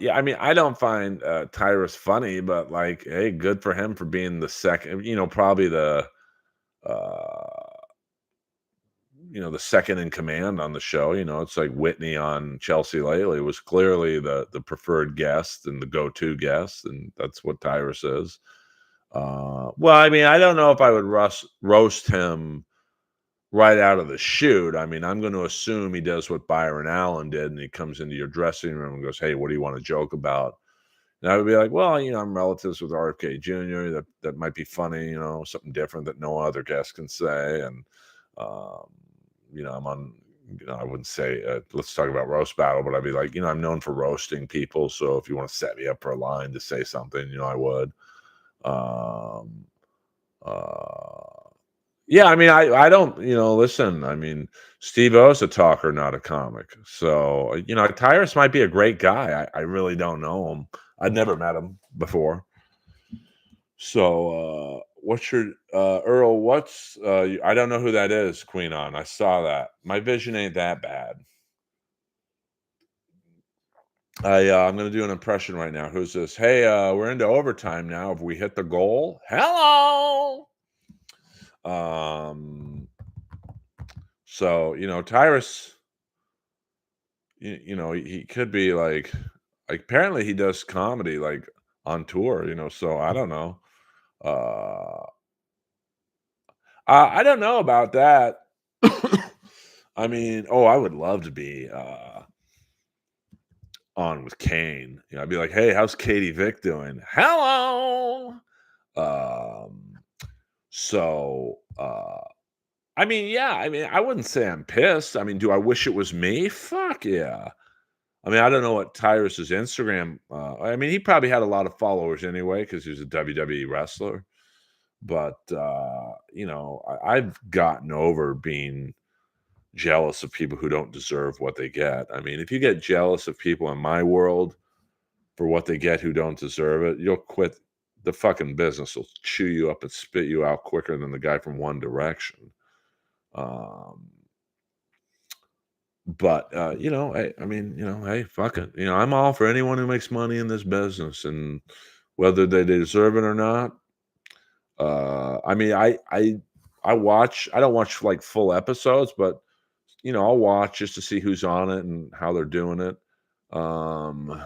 yeah, I mean, I don't find Tyrus funny, but like, hey, good for him for being the second, probably uh, the second in command on the show. It's like Whitney on Chelsea Lately was clearly the preferred guest and the go-to guest, and that's what Tyrus is. Well, I mean, I don't know if I would roast him right out of the chute. I mean, I'm going to assume he does what Byron Allen did, and he comes into your dressing room and goes, "Hey, what do you want to joke about?" And I would be like, "Well, I'm relatives with RFK Jr. That might be funny, something different that no other guest can say." And um, I'm on. I wouldn't say let's talk about roast battle, but I'd be like, I'm known for roasting people. So if you want to set me up for a line to say something, I would. Um, uh, yeah, I mean, I don't, listen, I mean, Steve O's a talker, not a comic. So, Tyrus might be a great guy. I really don't know him. I'd never met him before. So, what's your, Earl, I don't know who that is, Queen on. I saw that. My vision ain't that bad. I'm going to do an impression right now. Who's this? Hey, we're into overtime now. Have we hit the goal? Hello. Um, So, Tyrus, he could be like apparently he does comedy like on tour, so I don't know. Uh I don't know about that. I mean, I would love to be on with Kane. I'd be like, "Hey, how's Katie Vick doing?" "Hello." Um so I mean, yeah, I mean, I wouldn't say I'm pissed. I mean, do I wish it was me? Fuck yeah. I mean, I don't know what Tyrus's Instagram. I mean, he probably had a lot of followers anyway because he was a WWE wrestler. But I've gotten over being jealous of people who don't deserve what they get. I mean, if you get jealous of people in my world for what they get who don't deserve it, you'll quit. The fucking business will chew you up and spit you out quicker than the guy from One Direction. Um, But, I mean, hey, fuck it. I'm all for anyone who makes money in this business, and whether they deserve it or not. I mean, I watch. I don't watch like full episodes, but I'll watch just to see who's on it and how they're doing it. Um,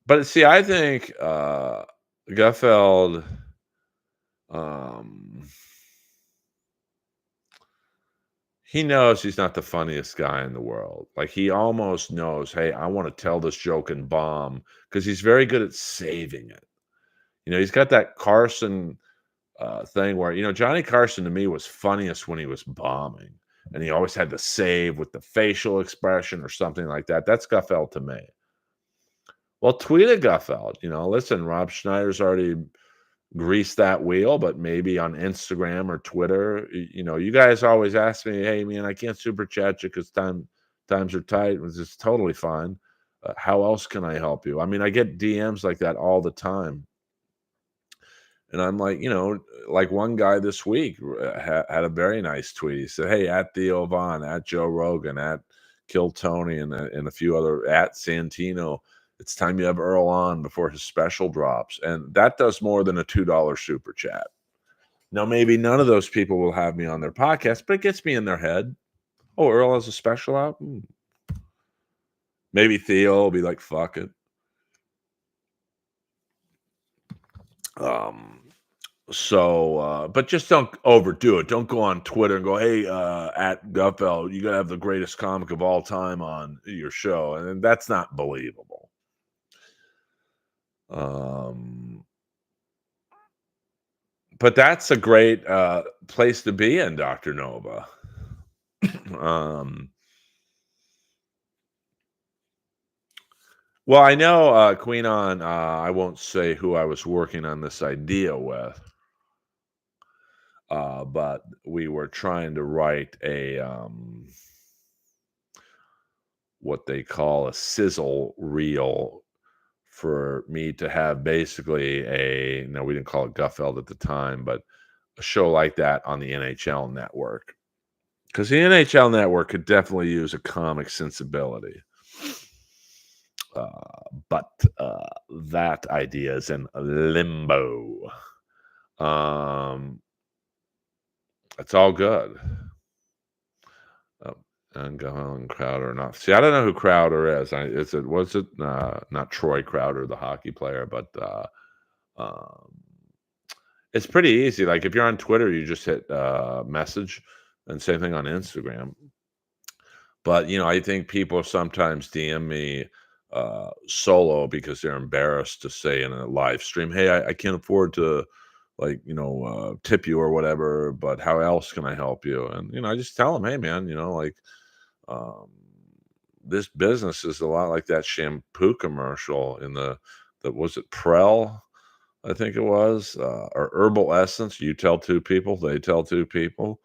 but see, I think Gutfeld. Um, He knows he's not the funniest guy in the world. Like, he almost knows, "Hey, I wanna tell this joke and bomb," because he's very good at saving it. He's got that Carson, thing where Johnny Carson to me was funniest when he was bombing, and he always had to save with the facial expression or something like that. That's Gutfeld to me. Well, tweet at Gutfeld, "Listen, Rob Schneider's already grease that wheel, but maybe on Instagram or Twitter. You guys always ask me, "Hey, man, I can't super chat you because times are tight," which is totally fine. How else can I help you? I mean, I get DMs like that all the time, and I'm like, like one guy this week had a very nice tweet. He said, "Hey, at Theo Von, at Joe Rogan, at Kill Tony, and a few other at Santino. It's time you have Earl on before his special drops," and that does more than a $2 super chat. Now, maybe none of those people will have me on their podcast, but it gets me in their head. Oh, Earl has a special out? Maybe Theo will be like, fuck it. Um, but just don't overdo it. Don't go on Twitter and go, "Hey, at Guffel, you gotta have the greatest comic of all time on your show." And that's not believable. Um, but that's a great place to be in, Dr. Nova. um, Well, I know, Queen on, I won't say who I was working on this idea with, but we were trying to write what they call a sizzle reel for me to have basically no, we didn't call it Gutfeld at the time, but a show like that on the NHL network. Because the NHL network could definitely use a comic sensibility. But that idea is in limbo. Um, it's all good. Oh, and Gahon Crowder not. See, I don't know who Crowder is. Was it not Troy Crowder, the hockey player, but um, it's pretty easy. Like if you're on Twitter, you just hit message, and same thing on Instagram. But I think people sometimes DM me solo because they're embarrassed to say in a live stream, "Hey, I can't afford to like tip you or whatever, but how else can I help you?" And I just tell them, "Hey, man, like um, this business is a lot like that shampoo commercial in the was it Prel." I think it was, or Herbal Essence. You tell two people, they tell two people.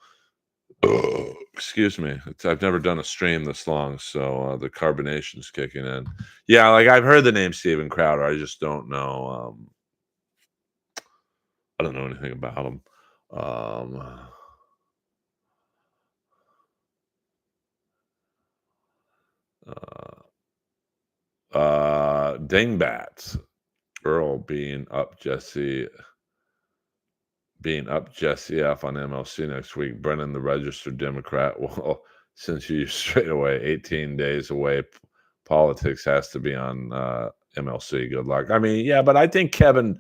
Excuse me. I've never done a stream this long, so the carbonation's kicking in. Yeah, like I've heard the name Steven Crowder. I just don't know. I don't know anything about him. Um, Dingbats. Earl being up Jesse F on MLC next week. Brennan, the registered Democrat. Well, since you straight away, 18 days away, politics has to be on MLC. Good luck. I mean, yeah, but I think Kevin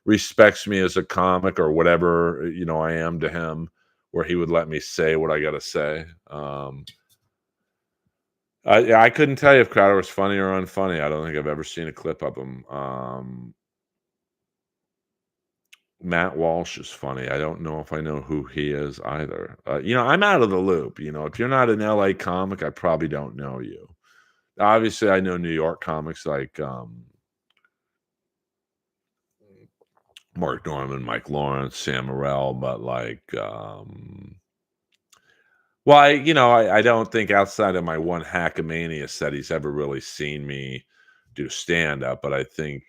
respects me as a comic or whatever, I am to him, where he would let me say what I got to say. I couldn't tell you if Crowder was funny or unfunny. I don't think I've ever seen a clip of him. Matt Walsh is funny. I don't know if I know who he is either. I'm out of the loop. If you're not an LA comic, I probably don't know you. Obviously, I know New York comics like Mark Norman, Mike Lawrence, Sam Morrell, but well, I don't think outside of my one Hackamania set he's ever really seen me do stand up, but I think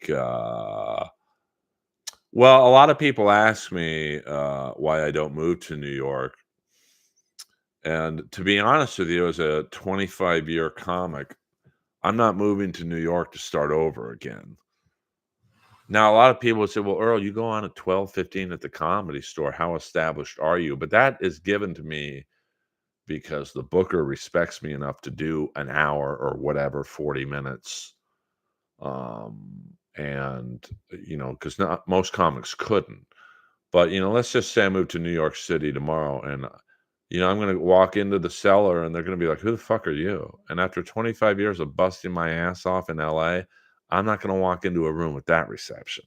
well, a lot of people ask me why I don't move to New York, And to be honest with you, as a 25-year comic, I'm not moving to New York to start over again. Now, a lot of people would say, well, Earl, you go on at 12:15 at the Comedy Store. How established are you? But that is given to me because the booker respects me enough to do an hour or whatever, 40 minutes. And, because not most comics couldn't. But, let's just say I move to New York City tomorrow and, I'm going to walk into the cellar and they're going to be like, who the fuck are you? And after 25 years of busting my ass off in LA, I'm not going to walk into a room with that reception.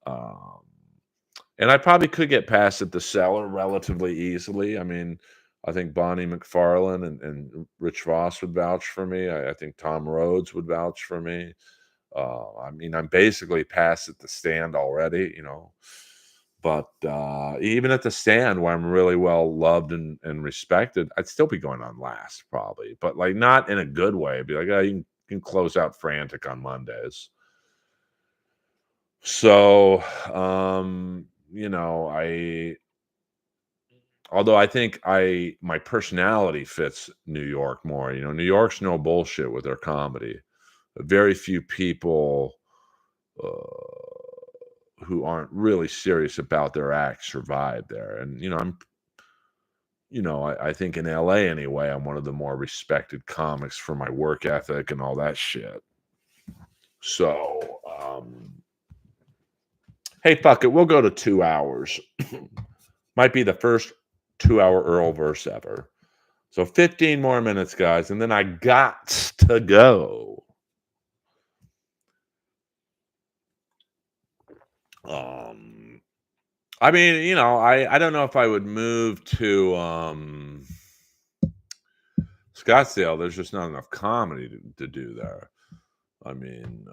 Um, and I probably could get past at the cellar relatively easily. I mean, I think Bonnie McFarlane and Rich Voss would vouch for me. I think Tom Rhodes would vouch for me. I mean, I'm basically past at the stand already. But even at the stand where I'm really well loved and respected, I'd still be going on last probably, but like not in a good way. Be like, oh, you can close out frantic on Mondays. So, I although I think my personality fits New York more. New York's no bullshit with their comedy. Very few people who aren't really serious about their act survive there. And I think in LA anyway, I'm one of the more respected comics for my work ethic and all that shit. So, hey, fuck it, we'll go to 2 hours. Might be the first 2-hour Earlverse ever. So 15 more minutes, guys, and then I got to go. I mean, I don't know if I would move to Scottsdale. There's just not enough comedy to do there. I mean,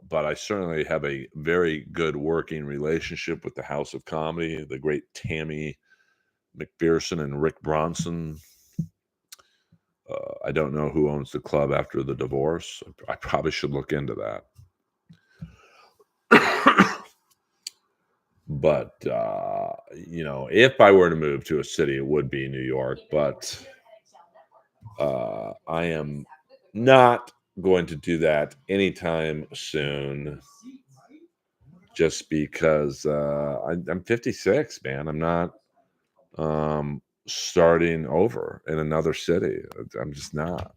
but I certainly have a very good working relationship with the House of Comedy, the great Tammy McPherson and Rick Bronson. I don't know who owns the club after the divorce. I probably should look into that. But if I were to move to a city, it would be New York. But I am not going to do that anytime soon. Just because I'm 56, man. I'm not starting over in another city. I'm just not.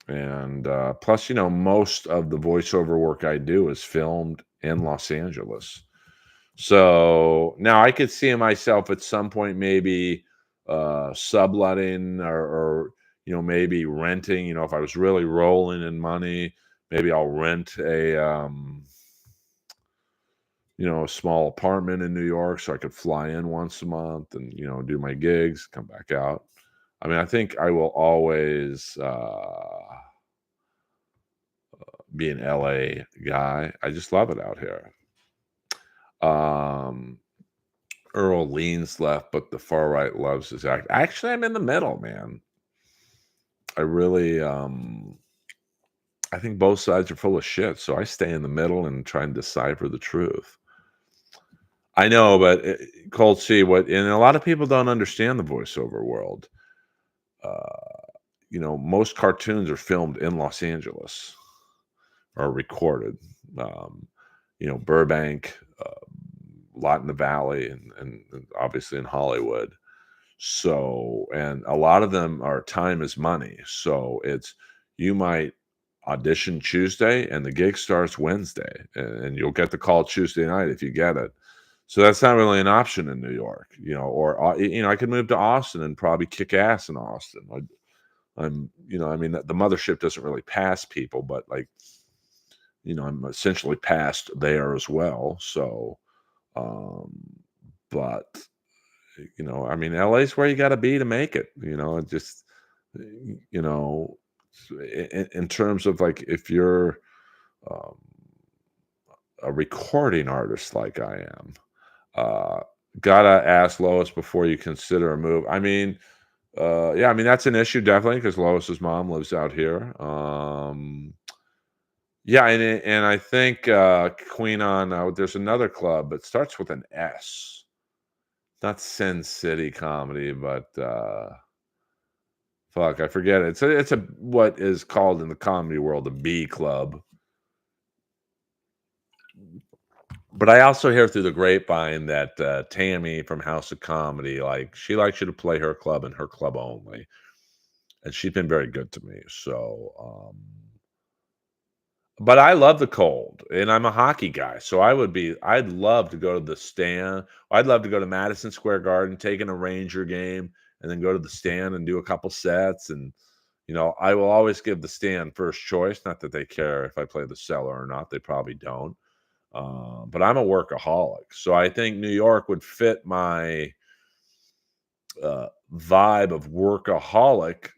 And plus, most of the voiceover work I do is filmed in Los Angeles. So now I could see myself at some point maybe subletting or maybe renting. If I was really rolling in money, maybe I'll rent a small apartment in New York so I could fly in once a month and do my gigs, come back out. I mean, I think I will always be an LA guy. I just love it out here. Earl leans left, but the far right loves his act. Actually, I'm in the middle, man. I really, I think both sides are full of shit, so I stay in the middle and try and decipher the truth. I know, but Cold C, and a lot of people don't understand the voiceover world. Most cartoons are filmed in Los Angeles or recorded. Burbank, a lot in the Valley, and obviously in Hollywood. So, and a lot of them are time is money. So you might audition Tuesday and the gig starts Wednesday, and you'll get the call Tuesday night if you get it. So that's not really an option in New York, or I could move to Austin and probably kick ass in Austin. I mean, the mothership doesn't really pass people, but like, I'm essentially passed there as well. So, but I mean, LA's where you got to be to make it. Just you know, in terms of like if you're um, a recording artist like I am, uh, gotta ask Lois before you consider a move. I mean, yeah, I mean that's an issue definitely because Lois's mom lives out here. Yeah, and I think Queen on there's another club that starts with an S. not Sin City comedy, but fuck, I forget it. It's a what is called in the comedy world a B club. But I also hear through the grapevine that Tammy from House of Comedy, like she likes you to play her club and her club only, and she's been very good to me. So, but I love the cold, and I'm a hockey guy, so I'd love to go to the stand. I'd love to go to Madison Square Garden, take in a Ranger game, and then go to the stand and do a couple sets. And I will always give the stand first choice. Not that they care if I play the cellar or not; they probably don't. But I'm a workaholic, so I think New York would fit my vibe of workaholic.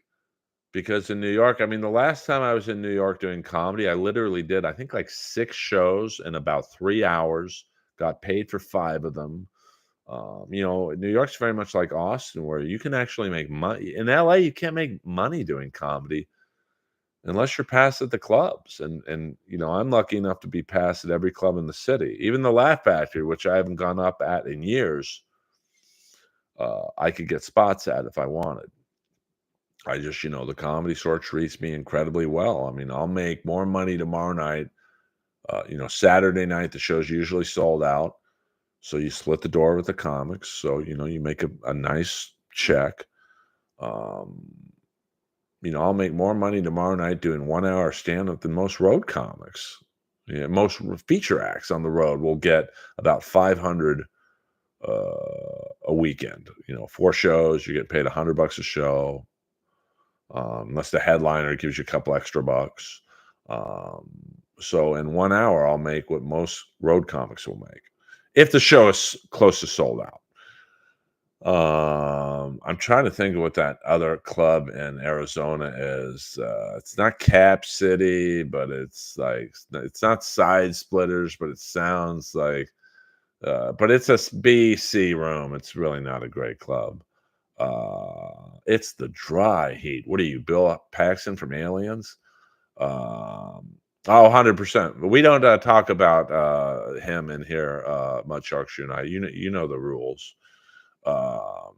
Because in New York, I mean, the last time I was in New York doing comedy, I literally did, I think, like 6 shows in about 3 hours, got paid for 5 of them. New York's very much like Austin, where you can actually make money. In LA, you can't make money doing comedy unless you're passed at the clubs. And I'm lucky enough to be passed at every club in the city. Even the Laugh Factory, which I haven't gone up at in years, I could get spots at if I wanted. I just, the comedy store treats me incredibly well. I mean, I'll make more money tomorrow night. Saturday night, the show's usually sold out. So you split the door with the comics. So, you make a nice check. Um, I'll make more money tomorrow night doing 1 hour stand up than most road comics. Yeah, most feature acts on the road will get about 500 a weekend. 4 shows, you get paid $100 a show. Unless the headliner gives you a couple extra bucks. Um, so in 1 hour, I'll make what most road comics will make if the show is close to sold out. I'm trying to think of what that other club in Arizona is. It's not Cap City, but it's not Side Splitters, but it sounds like. But it's a BC room. It's really not a great club. It's the dry heat. What are you, Bill Paxton from Aliens? Oh, 100%. We don't talk about him in here much, Sharks and I. You know the rules. Um,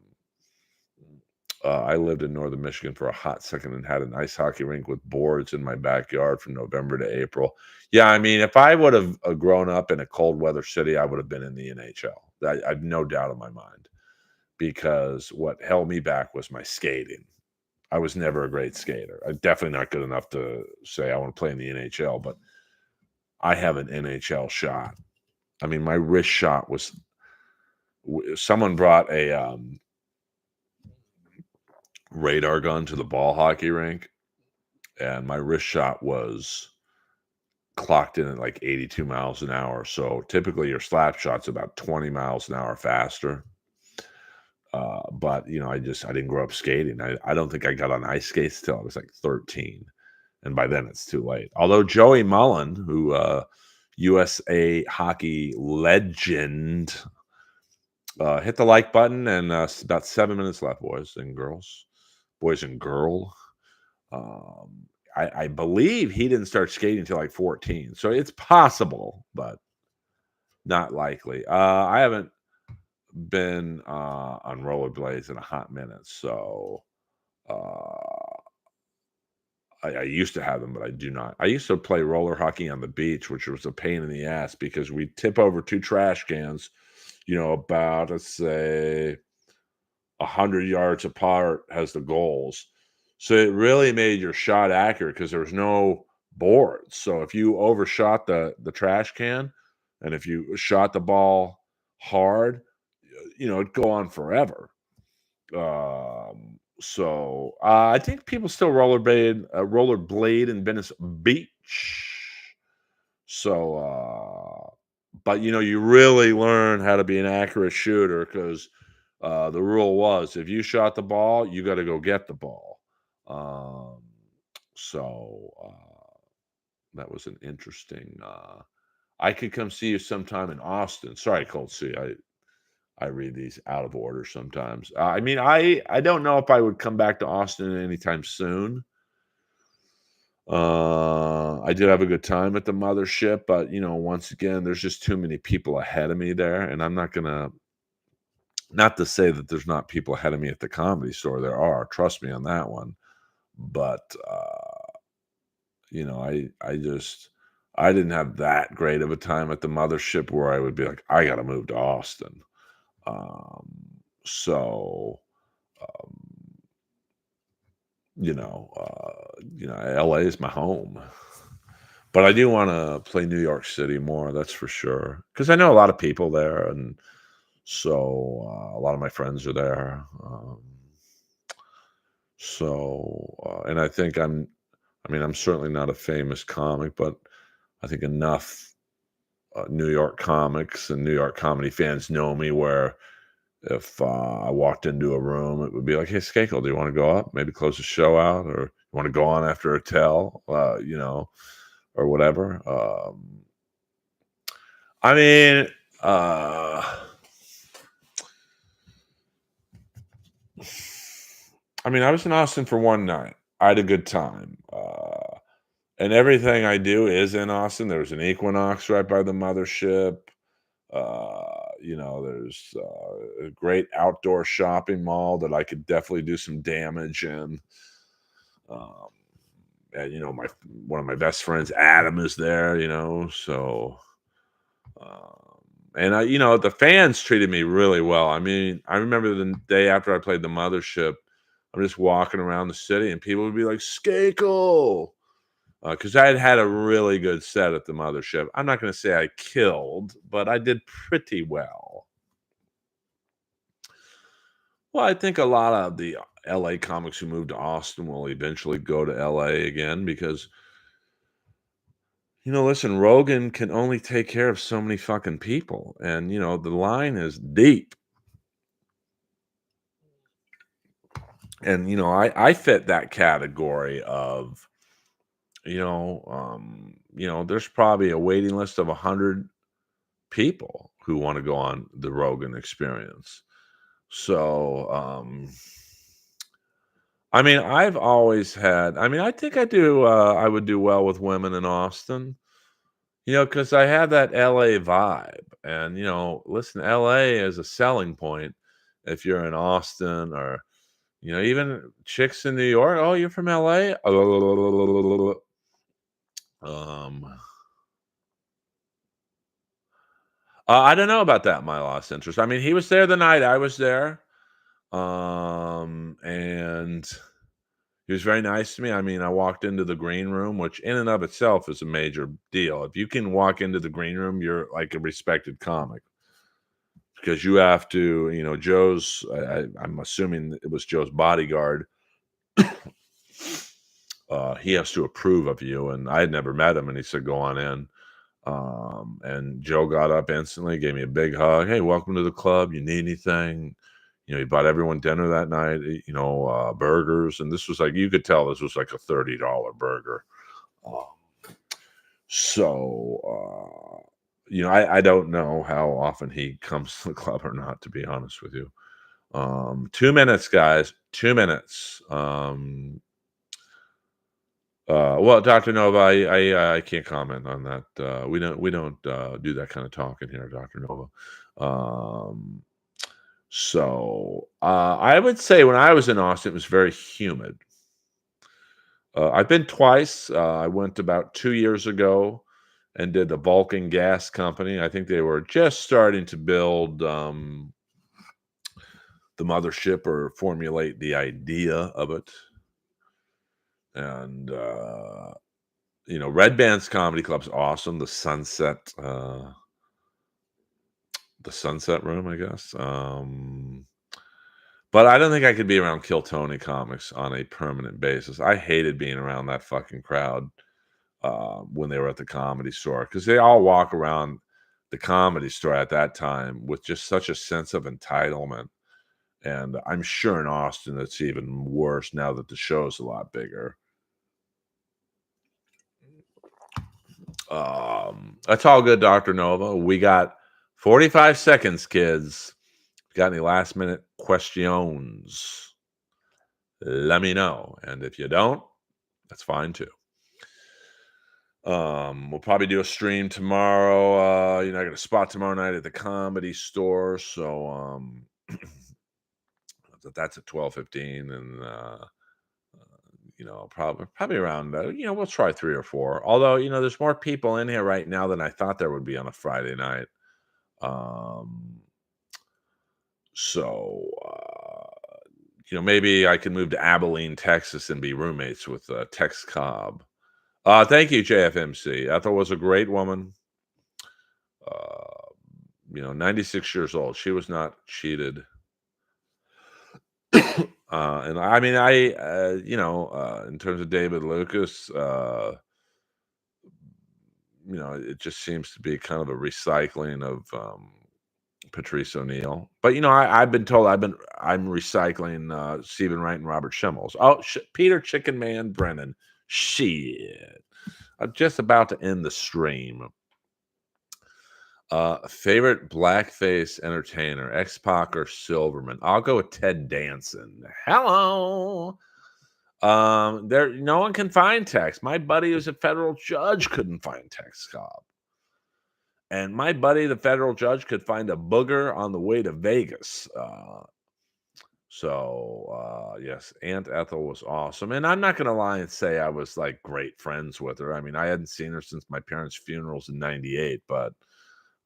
I lived in northern Michigan for a hot second and had an ice hockey rink with boards in my backyard from November to April. Yeah, I mean, if I would have grown up in a cold weather city, I would have been in the NHL. I've no doubt in my mind because what held me back was my skating. I was never a great skater. I'm definitely not good enough to say I want to play in the NHL, but I have an NHL shot. I mean, my wrist shot was someone brought a radar gun to the ball hockey rink, and my wrist shot was clocked in at like 82 miles an hour. So typically your slap shot's about 20 miles an hour faster. But I didn't grow up skating. I don't think I got on ice skates till I was like 13. And by then it's too late. Although Joey Mullen, who USA hockey legend, hit the like button, and about 7 minutes left, boys and girl. I believe he didn't start skating until like 14, so it's possible, but not likely. I haven't been on rollerblades in a hot minute, so uh, I used to have them, but I do not. I used to play roller hockey on the beach, which was a pain in the ass because we tip over 2 trash cans, about, let's say, 100 yards apart has the goals. So it really made your shot accurate because there was no boards. So if you overshot the trash can, and if you shot the ball hard, it'd go on forever. I think people still rollerblade in Venice Beach. So, but you really learn how to be an accurate shooter because the rule was if you shot the ball, you got to go get the ball. Um, so that was an interesting. I could come see you sometime in Austin. Sorry, Cold C. I read these out of order sometimes. I mean, I don't know if I would come back to Austin anytime soon. I did have a good time at the mothership, but once again, there's just too many people ahead of me there, and I'm not gonna Not to say that there's not people ahead of me at the Comedy Store, there are, trust me on that one, but, I didn't have that great of a time at the mothership where I would be like, "I gotta move to Austin." Um, so, um, LA is my home. But I do wanna play New York City more, that's for sure. Because I know a lot of people there, and so, a lot of my friends are there, and I'm certainly not a famous comic, but I think enough, New York comics and New York comedy fans know me where if, I walked into a room, it would be like, "Hey, Skakel, do you wanna go up? Maybe close the show out, or you wanna go on after a tell?" Or whatever. I mean, uh, I was in Austin for one night. I had a good time. And everything I do is in Austin. There's an Equinox right by the mothership. There's a great outdoor shopping mall that I could definitely do some damage in. Um, and my one of my best friends, Adam, is there. Um, and the fans treated me really well. I mean, I remember the day after I played the mothership, I'm just walking around the city, and people would be like, "Skakel," because I had had a really good set at the mothership. I'm not going to say I killed, but I did pretty well. Well, I think a lot of the LA comics who moved to Austin will eventually go to LA again because, listen, Rogan can only take care of so many fucking people. And, the line is deep. And, I fit that category of, there's probably a waiting list of 100 people who want to go on the Rogan experience. So, I've always had, I think I would do well with women in Austin, because I have that LA vibe. And, listen, LA is a selling point if you're in Austin or, even chicks in New York. Oh, you're from LA? Um, I don't know about that, my lost interest. I mean, he was there the night I was there. And he was very nice to me. I mean, I walked into the green room, which in and of itself is a major deal. If you can walk into the green room, you're like a respected comic because you have to, I'm assuming it was Joe's bodyguard. He has to approve of you. And I had never met him. And he said, go on in. And Joe got up instantly, gave me a big hug. Hey, welcome to the club. You need anything? He bought everyone dinner that night, burgers. And this was like, you could tell this was like a $30 burger. Um, I don't know how often he comes to the club or not, to be honest with you. 2 minutes, guys, 2 minutes. Well, Dr. Nova, I can't comment on that. We don't do that kind of talking here, Dr. Nova. Um, I would say when I was in Austin, it was very humid. I've been twice. I went about 2 years ago and did the Vulcan Gas Company. I think they were just starting to build the mothership or formulate the idea of it. And Red Band's Comedy Club's awesome. The Sunset Room, I guess. But I don't think I could be around Kill Tony comics on a permanent basis. I hated being around that fucking crowd when they were at the Comedy Store because they all walk around the Comedy Store at that time with just such a sense of entitlement. And I'm sure in Austin it's even worse now that the show's a lot bigger. That's all good, Dr. Nova. We got 45 seconds, kids. Got any last minute questions? Let me know. And if you don't, that's fine too. We'll probably do a stream tomorrow. I got a spot tomorrow night at the Comedy Store. So that's at 12:15, and probably around we'll try 3 or 4. Although, there's more people in here right now than I thought there would be on a Friday night. Um, so maybe I can move to Abilene, Texas, and be roommates with Tex Cobb. Thank you, JFMC. Ethel was a great woman. 96 years old. She was not cheated. And I mean, in terms of David Lucas, it just seems to be kind of a recycling of Patrice O'Neill. But I've been told I'm recycling Stephen Wright and Robert Schimmels. Oh, Peter Chicken Man Brennan. Shit. I'm just about to end the stream. Favorite blackface entertainer, X-Pac or Silverman? I'll go with Ted Danson. Hello. No one can find Tex. My buddy who's a federal judge couldn't find Tex Cobb. And my buddy, the federal judge, could find a booger on the way to Vegas. Yes, Aunt Ethel was awesome. And I'm not going to lie and say I was like great friends with her. I mean, I hadn't seen her since my parents' funerals in 98, but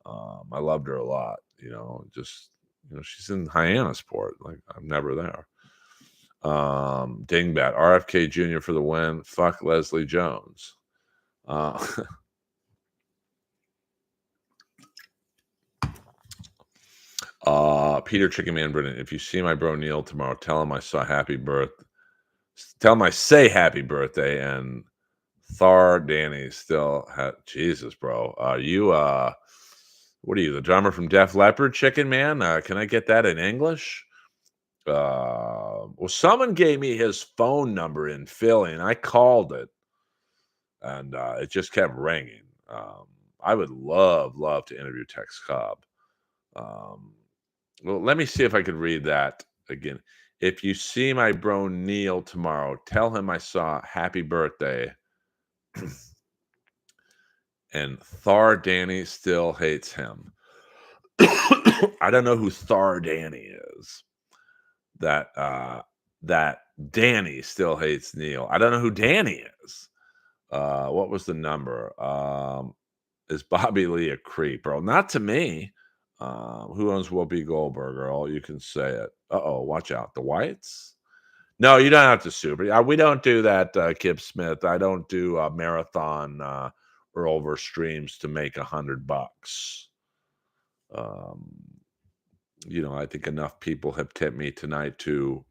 I loved her a lot. She's in Hyannisport. Like, I'm never there. Dingbat, RFK Jr. for the win. Fuck Leslie Jones. Peter Chicken Man Brennan, if you see my bro Neil tomorrow, tell him I saw happy birth. Tell him I say happy birthday. And Thar Danny still Jesus, bro. What are you, the drummer from Def Leppard, Chicken Man? Can I get that in English? Well, someone gave me his phone number in Philly, and I called it, and it just kept ringing. I would love to interview Tex Cobb. Well, let me see if I could read that again. If you see my bro Neil tomorrow, tell him I saw happy birthday. And Thar Danny still hates him. I don't know who Thar Danny is. That Danny still hates Neil. I don't know who Danny is. What was the number? Is Bobby Lee a creep, bro? Not to me. Who owns Whoopi Goldberg, Earl? You can say it. Watch out. The Whites? No, you don't have to sue. We don't do that, Kip Smith. I don't do marathon Earlverse streams to make $100. I think enough people have tipped me tonight to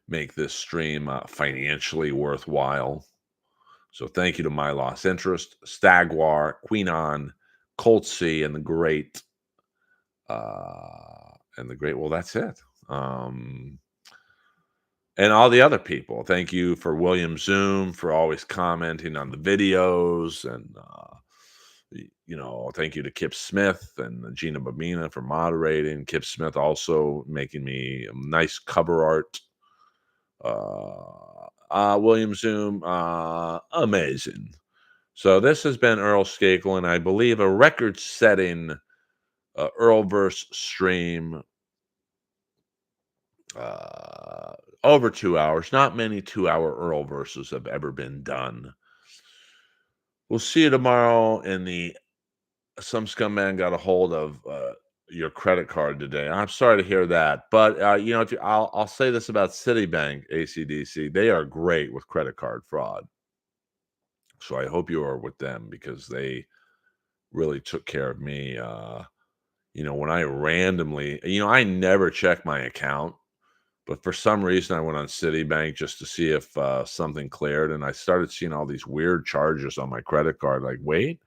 make this stream financially worthwhile. So thank you to My Lost Interest, Stagwar, Queenon, Colt C, and the great. Well, that's it. And all the other people. Thank you for William Zoom for always commenting on the videos, and thank you to Kip Smith and Gina Babina for moderating. Kip Smith also making me nice cover art. William Zoom, amazing. So this has been Earl Skakel, and I believe a record-setting Earlverse stream. Over 2 hours. Not many 2-hour Earlverses have ever been done. We'll see you tomorrow in some scumbag got a hold of your credit card today. I'm sorry to hear that, but I'll say this about Citibank, ACDC, they are great with credit card fraud. So I hope you are with them, because they really took care of me. When I randomly, I never check my account, but for some reason I went on Citibank just to see if something cleared, and I started seeing all these weird charges on my credit card. Like, wait,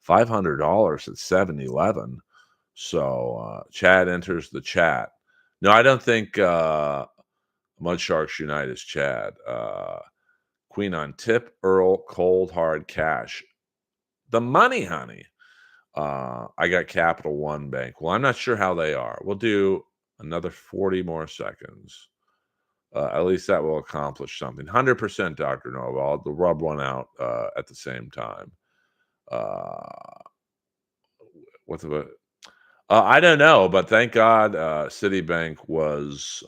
$500 at 7-Eleven. So Chad enters the chat. No, I don't think Mud Sharks Unite is Chad. Queen on tip, Earl, cold hard cash. The money, honey. I got Capital One Bank. Well, I'm not sure how they are. We'll do another 40 more seconds. At least that will accomplish something. 100% Dr. Nova. I'll rub one out at the same time. What's the I don't know, but thank God, Citibank was,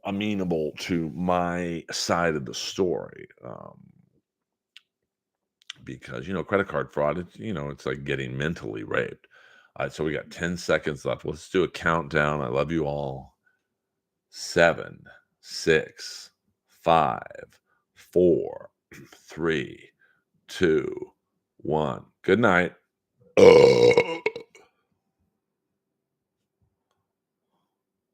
amenable to my side of the story, because, credit card fraud, it's like getting mentally raped. So we got 10 seconds left. Let's do a countdown. I love you all. 7, 6, 5, 4, 3, 2, 1. Good night.